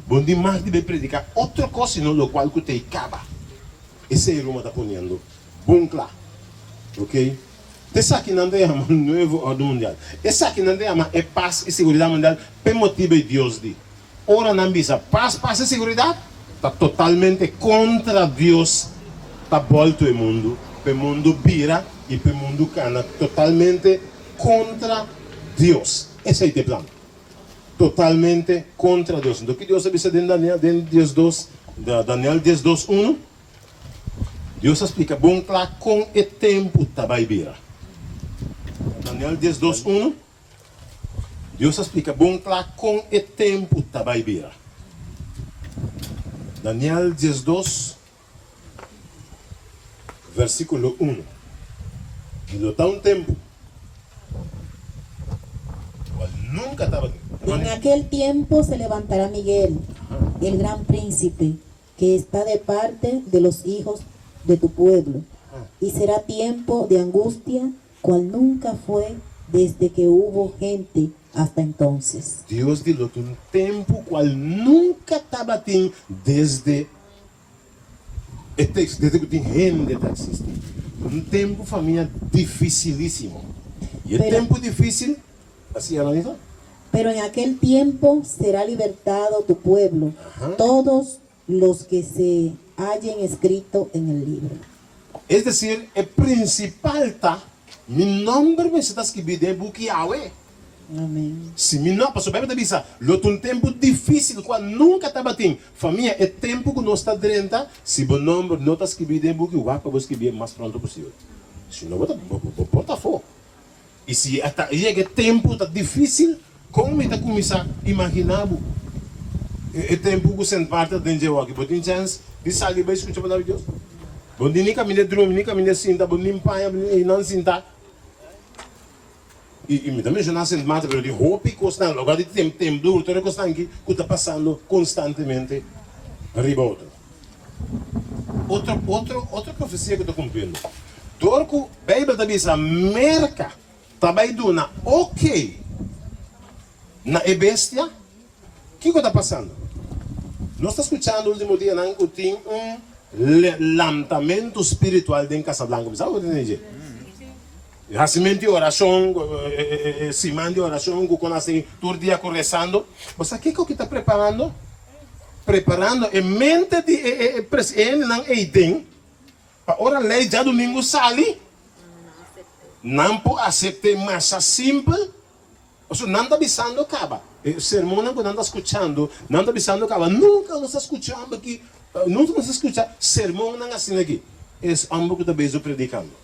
Bom demais de predicar outra coisa, senão o qual que te acaba. Esse é o que está ponendo. Bom claro. Ok? Esse aqui não é o novo ordem mundial. Esse aqui não é paz e segurança mundial, por motivo de Deus. Ora não visa paz e segurança, está totalmente contra Deus. Está volto o mundo vira e o mundo cana, totalmente contra Deus. Esse é o plano. Totalmente contra Deus. Então, o que Deus avisa em Daniel 10:2:1? Deus explica, bom claro, com o tempo vai virar. Daniel 10:2:1. Deus explica bom lá com o tempo tabaibira. Daniel 10:2, versículo 1. E do tal tempo, cual nunca estaba. En aquel tiempo se levantará Miguel, el gran príncipe, que está de parte de los hijos de tu pueblo, y será tiempo de angustia, cual nunca fue desde que hubo gente hasta entonces. Deus deu um tempo qual nunca estava assim desde que tem gente que existe. Um tempo, família, dificilíssimo. E o tempo difícil, assim, Ananita? Pero en aquel tiempo será libertado tu pueblo, todos los que se hallen escrito en el libro. Es decir, el principal está, mi nombre me está escrito en el book Yahweh. Amén. Se mi nome, pastor, Bíblia diz, luta um tempo difícil, qual nunca estava assim. Família, é tempo que nós está dentro, se o nome não está escrito em book, vai para escrever o mais pronto possível. Se não, bota fora. E se chega tempo tá difícil, como está começar a imaginar o tempo que você parte dentro de aqui, você tem chance de sair para escutar a palavra de Deus. Você nem caminha dormir, nem caminha sentar, você nem panha, e não sentar. E me também já nasce em mata, mas de roupa e constante, lugar de tempo duro, toda constante que está passando constantemente arriba outro. Outra profecia que eu estou cumprindo. Torco, a Bíblia está dizendo, merca, também duna, ok, na bestia, o que está passando? Nós estamos escutando no último dia, que tem levantamento espiritual dentro de Casablanca, sabe o que eu estou dizendo? Racimento de oração, semana de oração, que conhece todo dia rezando. Você o que está preparando? Preparando a mente de presidente não tem. Para ora lei já domingo sali. Não pode aceitar massa simples. Ou não está avisando acaba. O sermão não está escutando, não está avisando acaba. Nunca nos escutando aqui. Nunca nos escuta sermão não assim aqui. É ambos que está bem predicando.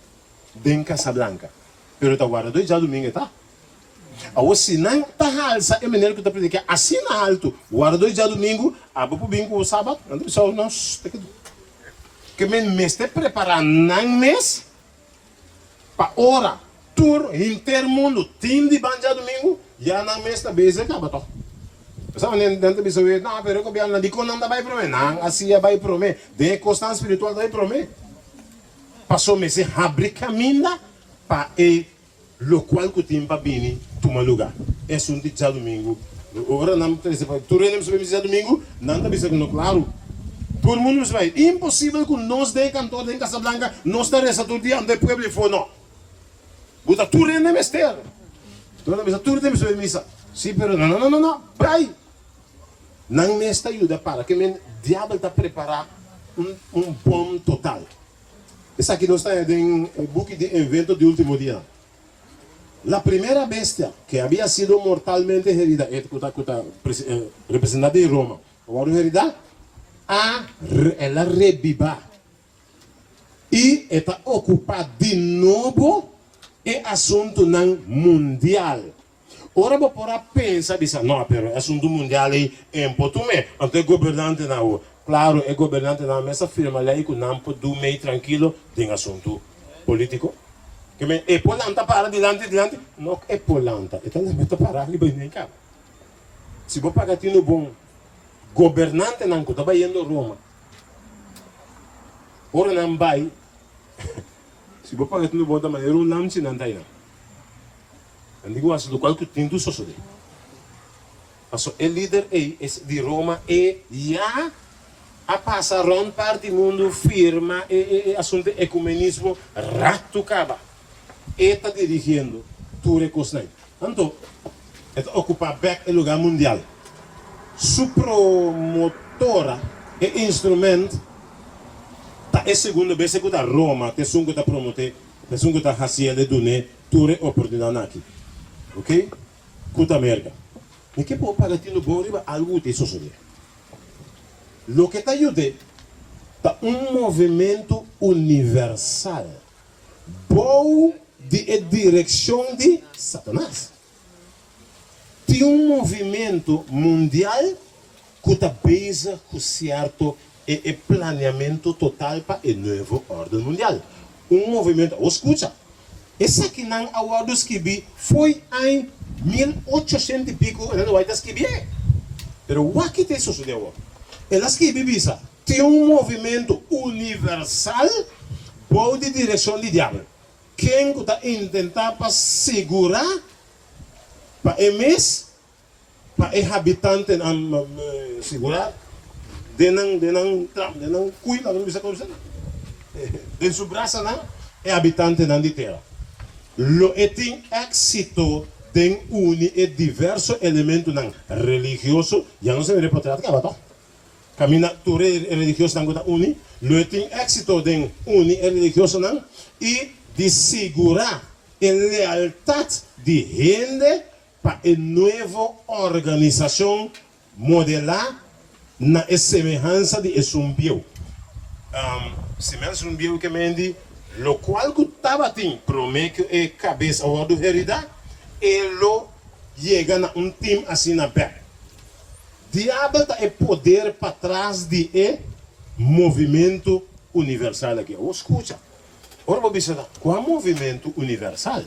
Em Casablanca. Pero está guardado já domingo, tá? Agora, se não está alça, é melhor que está predicando. Assim na alto, guardado já domingo, abre para o bingo o sábado, não tem só nós. Que me está preparando não mês, para hora, tour, intermundo, time de banja domingo, já na mês está bem, acaba, tá? Sabe, dentro da pessoa, não, pero que não digo não vai para mim, não, assim vai para mim, de constância espiritual vai para mim. Passou mês, abre caminho para o qual que tem para vir tomar lugar. É um dia domingo. Ora não precisa, tu não sabe dia domingo, não está pensando claro. Todo mundo vai. Impossível que nós de cantor em Casablanca, nós está rezando dia onde o povo for não. Buta tu não é ester. Tu não pensa, tu não temos missa. Sim, pero não, vai. Não me está ajuda para que o diabo está preparar bom total. Esse aqui nós estamos em book de evento de último dia. A primeira bestia que havia sido mortalmente herida, representada em Roma, agora herida, ela reviva. E está ocupada de novo o assunto mundial. Ora, vou por pensar, não, pero o assunto mundial é importante, então o governante não. Claro, o governante na mesa firma lei que não pode dormir tranquilo em assunto político. Que é polanta para dilante, não é polanta. Então não está para ali bem nem cá. Se você pagar tino bom, governante não está vai indo Roma. Ora não vai. Se você pagar tino bom também, eu não te não está aí. Andigo acho do qual que tem do sossode. Aso o líder de Roma já a passar around parte do mundo firma assunto ecumenismo rato caba. Está dirigindo tudo o cosnai. Então, está ocupa back o lugar mundial. Su promotora e instrumento tá é segunda vez que está Roma, que sungo está promoter, que sungo está hacia de donar tudo oportunidade aqui. OK? Cuta América. E que pode pagar tino bom riba algo de suceder. Lo que está ayudando está movimento universal. Bom de direção de Satanás. Tem movimento mundial que está base com certo planeamento total para a nova ordem mundial. Movimento, escuta, esse aqui não é escrevi foi em 1800 e pico, não vai escrever. Mas o que tem sucedido? Ela escreve isso. Tem movimento universal por de direção de diabo. Quem está tentando para segurar para o mês, para o habitante segurar, denang cuida, não bisa coisa. Den su braça não é habitante de terra. Lo tem éxito de unir diversos elementos religiosos, já não se me reportará que abato. Camina tu religioso não uni, lo tem éxito de unir religioso não e de segurar a lealdade de gente para a nova organização modelar na semelhança de Esumbio. Semelhança de Esumbio que me diz, lo qual que estava tem promete a cabeça ou a do herida, ele chega a time assim na pé. Diabo é poder para trás de movimento universal aqui. Escuta. Ora, vou dizer, qual é o movimento universal?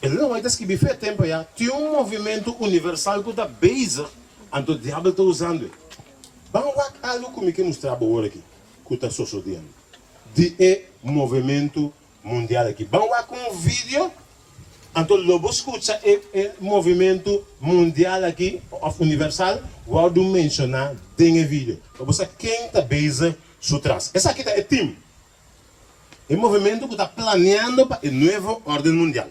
Ele não vai descrever faz tempo já. Tem movimento universal que está base, então o diabo está usando. Vamos ver algo como que nos trabalha aqui, que está sucedendo. De movimento mundial aqui. Vamos ver com um vídeo. Então, logo escuta o movimento mundial aqui, universal, vou mencionar dentro do vídeo. Você quem está base por trás. Essa aqui é o time. É o movimento que está planeando para a nova ordem mundial.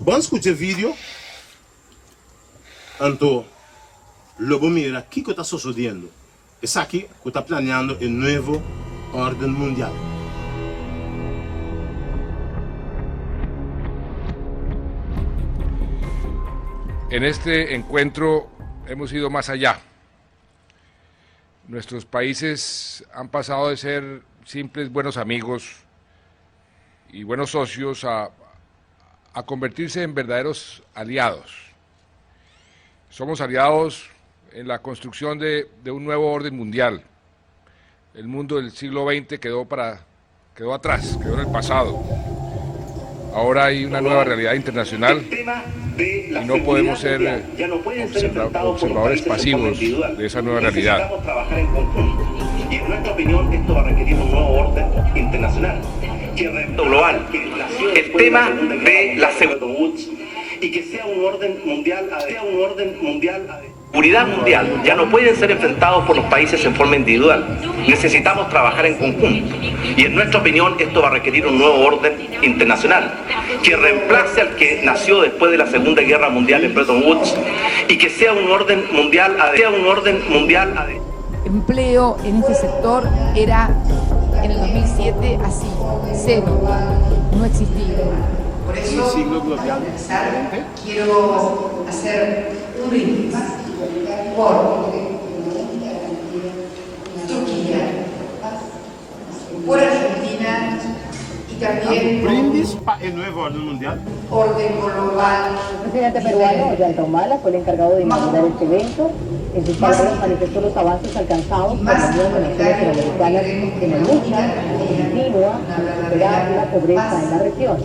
Vamos escutar o vídeo. Então, logo mira o que está sucedendo. Essa aqui que está planeando a nova ordem mundial. En este encuentro hemos ido más allá. Nuestros países han pasado de ser simples buenos amigos y buenos socios a convertirse en verdaderos aliados. Somos aliados en la construcción de un nuevo orden mundial. El mundo del siglo XX quedó atrás, quedó en el pasado. Ahora hay una nueva realidad internacional y no podemos ser observadores pasivos de esa nueva realidad. Y en nuestra opinión esto va a requerir un nuevo orden internacional global. El tema de la seguridad y que sea un orden mundial, seguridad mundial ya no pueden ser enfrentados por los países en forma individual. Necesitamos trabajar en conjunto. Y en nuestra opinión esto va a requerir un nuevo orden internacional que reemplace al que nació después de la Segunda Guerra Mundial en Bretton Woods y que sea un orden mundial, Empleo en este sector era en el 2007 así, cero, no existía. Por eso, para empezar, quiero hacer un brindis por Turquía, por Argentina y también brindis para el nuevo orden mundial. orden global. El presidente peruano, Ollanta Humala, fue el encargado de inaugurar este evento. En sus palabras manifestó los avances alcanzados por la Unión de Naciones Suramericanas en la lucha continua para superar la pobreza en la región,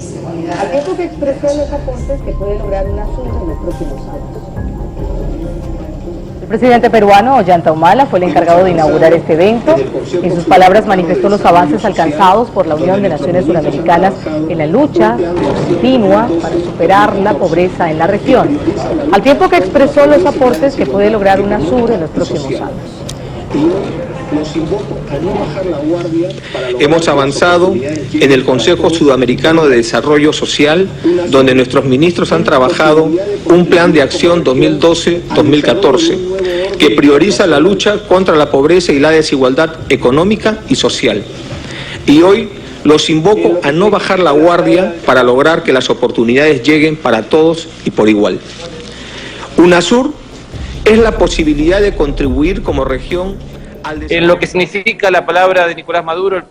al tiempo que expresó los aportes que puede lograr UNASUR en los próximos años. El presidente peruano, Ollanta Humala, fue el encargado de inaugurar este evento. En sus palabras manifestó los avances alcanzados por la Unión de Naciones Suramericanas en la lucha continua para superar la pobreza en la región, al tiempo que expresó los aportes que puede lograr UNASUR en los próximos años. Hemos avanzado en el Consejo Sudamericano de Desarrollo Social, donde nuestros ministros han trabajado un plan de acción 2012-2014 que prioriza la lucha contra la pobreza y la desigualdad económica y social. Y hoy los invoco a no bajar la guardia para lograr que las oportunidades lleguen para todos y por igual. UNASUR es la posibilidad de contribuir como región. En lo que significa la palabra de Nicolás Maduro,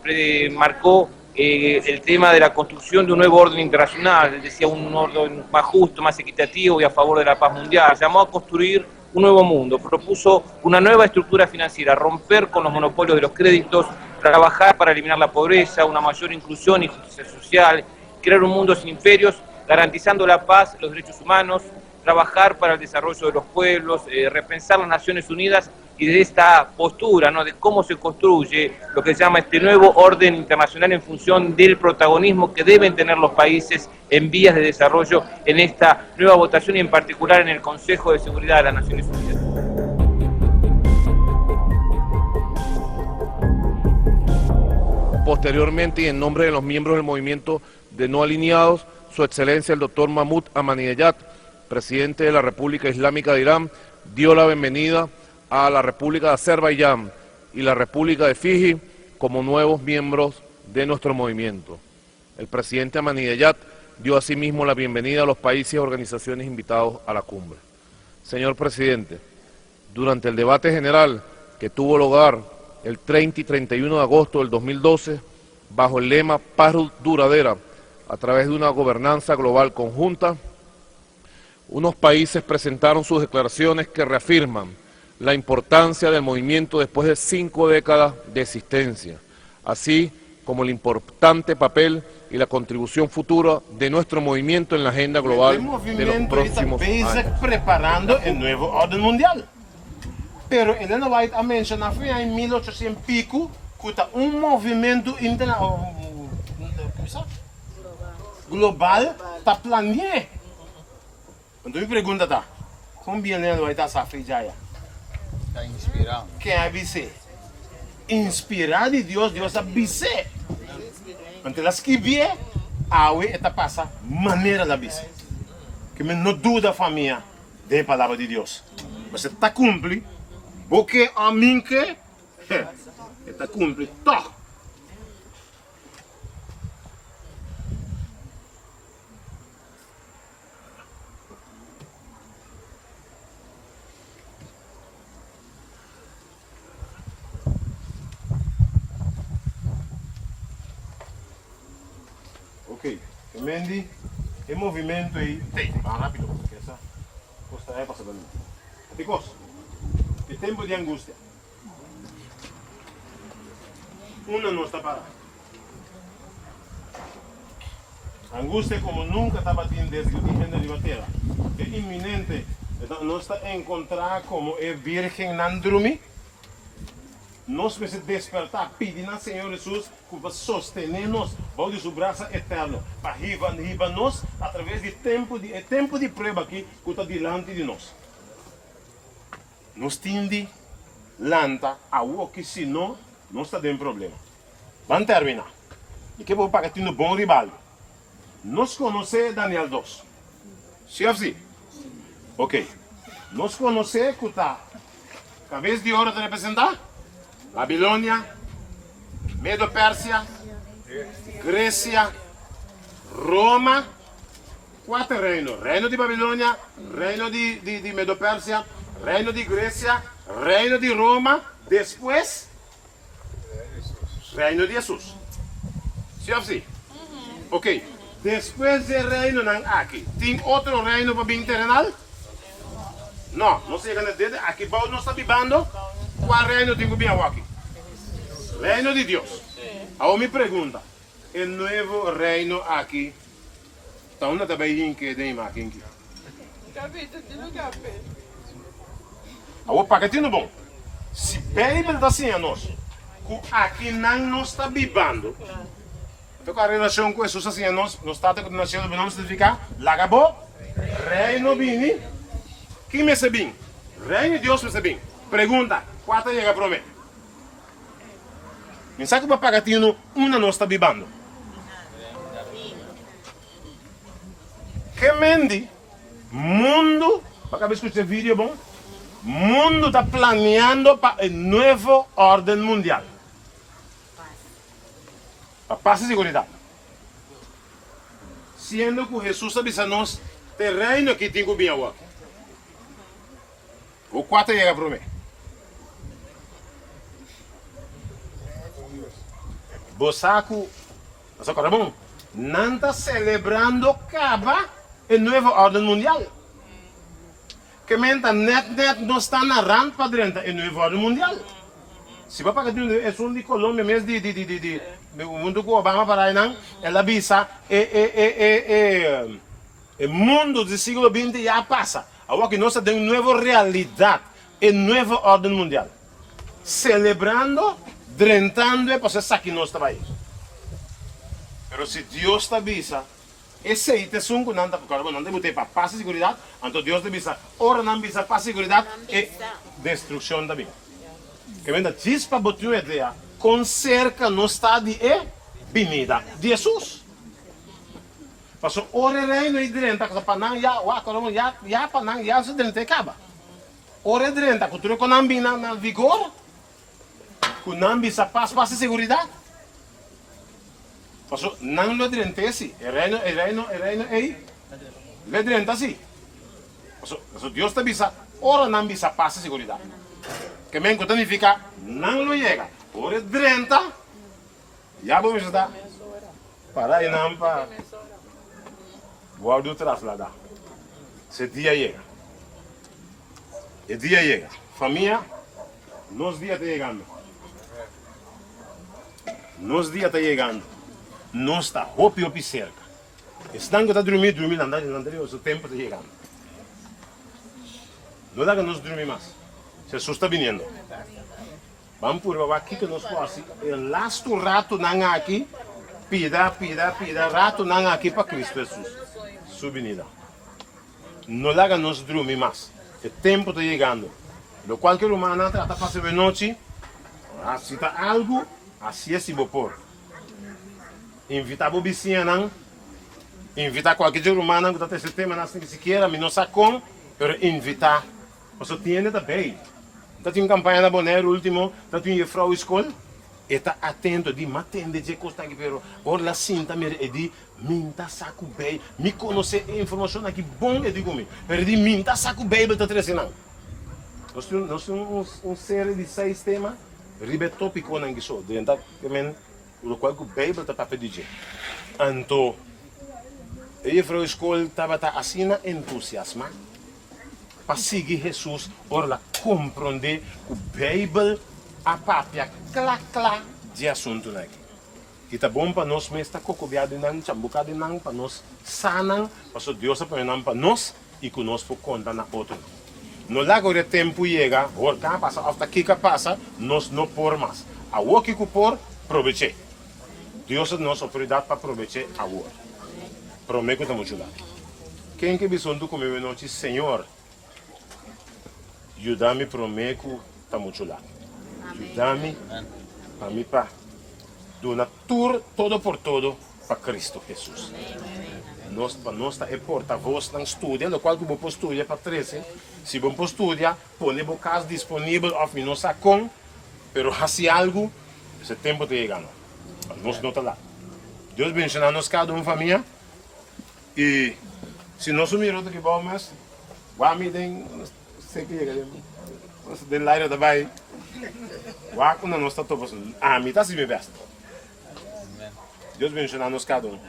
marcó el tema de la construcción de un nuevo orden internacional, decía un orden más justo, más equitativo y a favor de la paz mundial. Llamó a construir un nuevo mundo, propuso una nueva estructura financiera, romper con los monopolios de los créditos, trabajar para eliminar la pobreza, una mayor inclusión y justicia social, crear un mundo sin imperios, garantizando la paz, los derechos humanos, trabajar para el desarrollo de los pueblos, repensar las Naciones Unidas y de esta postura, ¿no?, de cómo se construye lo que se llama este nuevo orden internacional en función del protagonismo que deben tener los países en vías de desarrollo en esta nueva votación y en particular en el Consejo de Seguridad de las Naciones Unidas. Posteriormente, y en nombre de los miembros del movimiento de no alineados, Su Excelencia el Dr. Mahmoud Ahmadinejad, presidente de la República Islámica de Irán, dio la bienvenida a la República de Azerbaiyán y la República de Fiji como nuevos miembros de nuestro movimiento. El presidente Ahmadinejad dio asimismo la bienvenida a los países y organizaciones invitados a la cumbre. Señor presidente, durante el debate general que tuvo lugar el 30 y 31 de agosto del 2012, bajo el lema Paz duradera a través de una gobernanza global conjunta, unos países presentaron sus declaraciones que reafirman la importancia del movimiento después de 5 décadas de existencia, así como el importante papel y la contribución futura de nuestro movimiento en la agenda global de los próximos años. Preparando el nuevo orden mundial. Pero ele não vai mencionar foi em 1800 pico que movimento global está planeado. Então me pergunta tá, como ele não vai estar safri já? Está inspirado. Quem é você? Inspirado de Deus, Deus é você. Então as que vier, a ue está passa maneira da você. Que me não dúvida a família da palavra de Deus. Você está cumpre. Porque a mim que está cumpre todo. Ok, Mendy, el movimento aí tem, vai rápido, porque essa costa é passada ali. Chicos, el tiempo de angustia. Uno no está parado. Angustia como nunca estaba teniendo desde el origen de la tierra. Es inminente. Nos está a encontrar como el Virgen Nandrumi. Nos precisa despertar, pedir al Señor Jesús que va a sostenernos bajo su brazo eterno, para arriba-nos a través del tiempo de prueba que está delante de nosotros. Nos tinde lanta a o que se não está dando problema. Vamos terminar. E que vou pagar um bom rival. Nós conhecemos Daniel 2. Sim ou sim? Ok. Nós conhecemos que está cabeça de ouro de representar Babilônia, Medo-Pérsia, Grécia, Roma, 4 reinos. Reino de Babilônia, reino de Medo-Pérsia, Reino de Grécia, Reino de Roma, depois Reino de Jesus. Sim ou sim? Ok. Depois do reino aqui, tem outro reino para vir terrenal? Não, não chega na dedo. Aqui não está vivendo. Qual reino tem que vir aqui? Reino de Deus. Agora me pergunta, o novo reino aqui, está onde também que tem aqui? O pacotinho bom. Se Bíblia está assim a nós, que aqui não está vivendo, então a relação com Jesus assim a nós, no estado de nação do nome significa, lagabo, reino bini, quem me bem? Reino de Deus me bem. Pergunta, quanto chega para mim? Me sabe que o pacotinho não está vivendo? Que mende, mundo, para que escutar vídeo bom? Mundo está planeando para el nuevo orden mundial. Para paz y seguridad. Siendo que Jesús avisanos el reino que tengo bien agua. O 4 llega para mí. Bosaku Asa corabon. Nanta celebrando acaba el nuevo orden mundial. Que menta net no está narrando para dentro el nuevo orden mundial. Se vai pagar é um de Colômbia mesmo de mundo com Obama para aí não, ela visa o mundo do século XX já passa. Agora que nós temos uma nova realidade, uma nova ordem mundial. Celebrando, drentando, para ser que nós estamos aí. Mas se Deus te avisa, esse aí te sunco não tem para paz e segurança, então Deus te avisa, ora não avisa paz e segurança e destruição também. Que venda chispa botou ideia, com cerca no estado de vinda de Jesus. Passou ora reino e drenta, que para não já para não já se drenta acaba. Ora drenta, que tu com não bina na vigor, com não bisa paz e segurança. Passou não lo drenta assim, reino aí, le drenta assim. Passou Deus te avisa, ora não bisa paz e segurança. Que me significa não lo llega. Por 30, já vamos estar. Para aí não para. Guardo trasladar. Esse dia chega. O dia chega. Família, nos dias está chegando. Nos dias está chegando. Nós está hopi cerca. Estão que está dormindo, não, o tempo está chegando. Não dá que nós dormir mais. Jesus está vindo. Vamos por aqui que nós fazemos. O lasto rato não aqui. Pida, rato não aqui para Cristo Jesus. Sua vinda. Não dá que nós dormir mais. O tempo está chegando. Lo qualquer humano trata de fazer de noite. Se está algo, assim é se vou pôr. Invitar a vizinha não. Invitar qualquer humano que está esse tema, não sei se queira, mas não sabe como. Mas invitar. Você tem também. Dat in campanha Bonero último, dat in juffrouw school, está atento de matende de costa aqui pero, or la cinta me di minta saco bem, me conhece informação aqui bom e digo me, pero di minta saco bem beta tresinang. Nós temos série de 6 temas, ribe tópico não que só, dentro que men, o qual que bem beta para pedir. Então, a juffrouw school estava assim entusiasma. Para seguir Jesus, ora compreender o Bíblia, a papia, clá, de assunto aqui. E tá bom para nós, mas está cocobiado não, chambucado não, para nós sanar, para Deus apoiar para nós e que nós for contar na outra. No lago de tempo chega, ora cá passa, até aqui que passa, nós não por mais. A o que por, proveche. Deus é nossa autoridade para proveche a o. Prometo que estamos ajudando. Quem que bisondu comigo noite, Senhor? Ajuda-me, prometo, está muito lá. Ajuda-me, para mim, para donar todo por todo para Cristo Jesus. Nós, para nós, é porta-voz não estuda, no qual que vou estudar para 13. Se vamos estudar, põe o caso disponível, ou não sabe como, mas se algo, esse tempo está chegando. Nós não está lá. Deus abençoe nós cada uma família. E se nós miramos aqui, vamos, vamos, sei que chega, den leira daarbij. Waar komt dan ons dat op? Ah, met dat is mijn best. Deus bendiga nós cada um.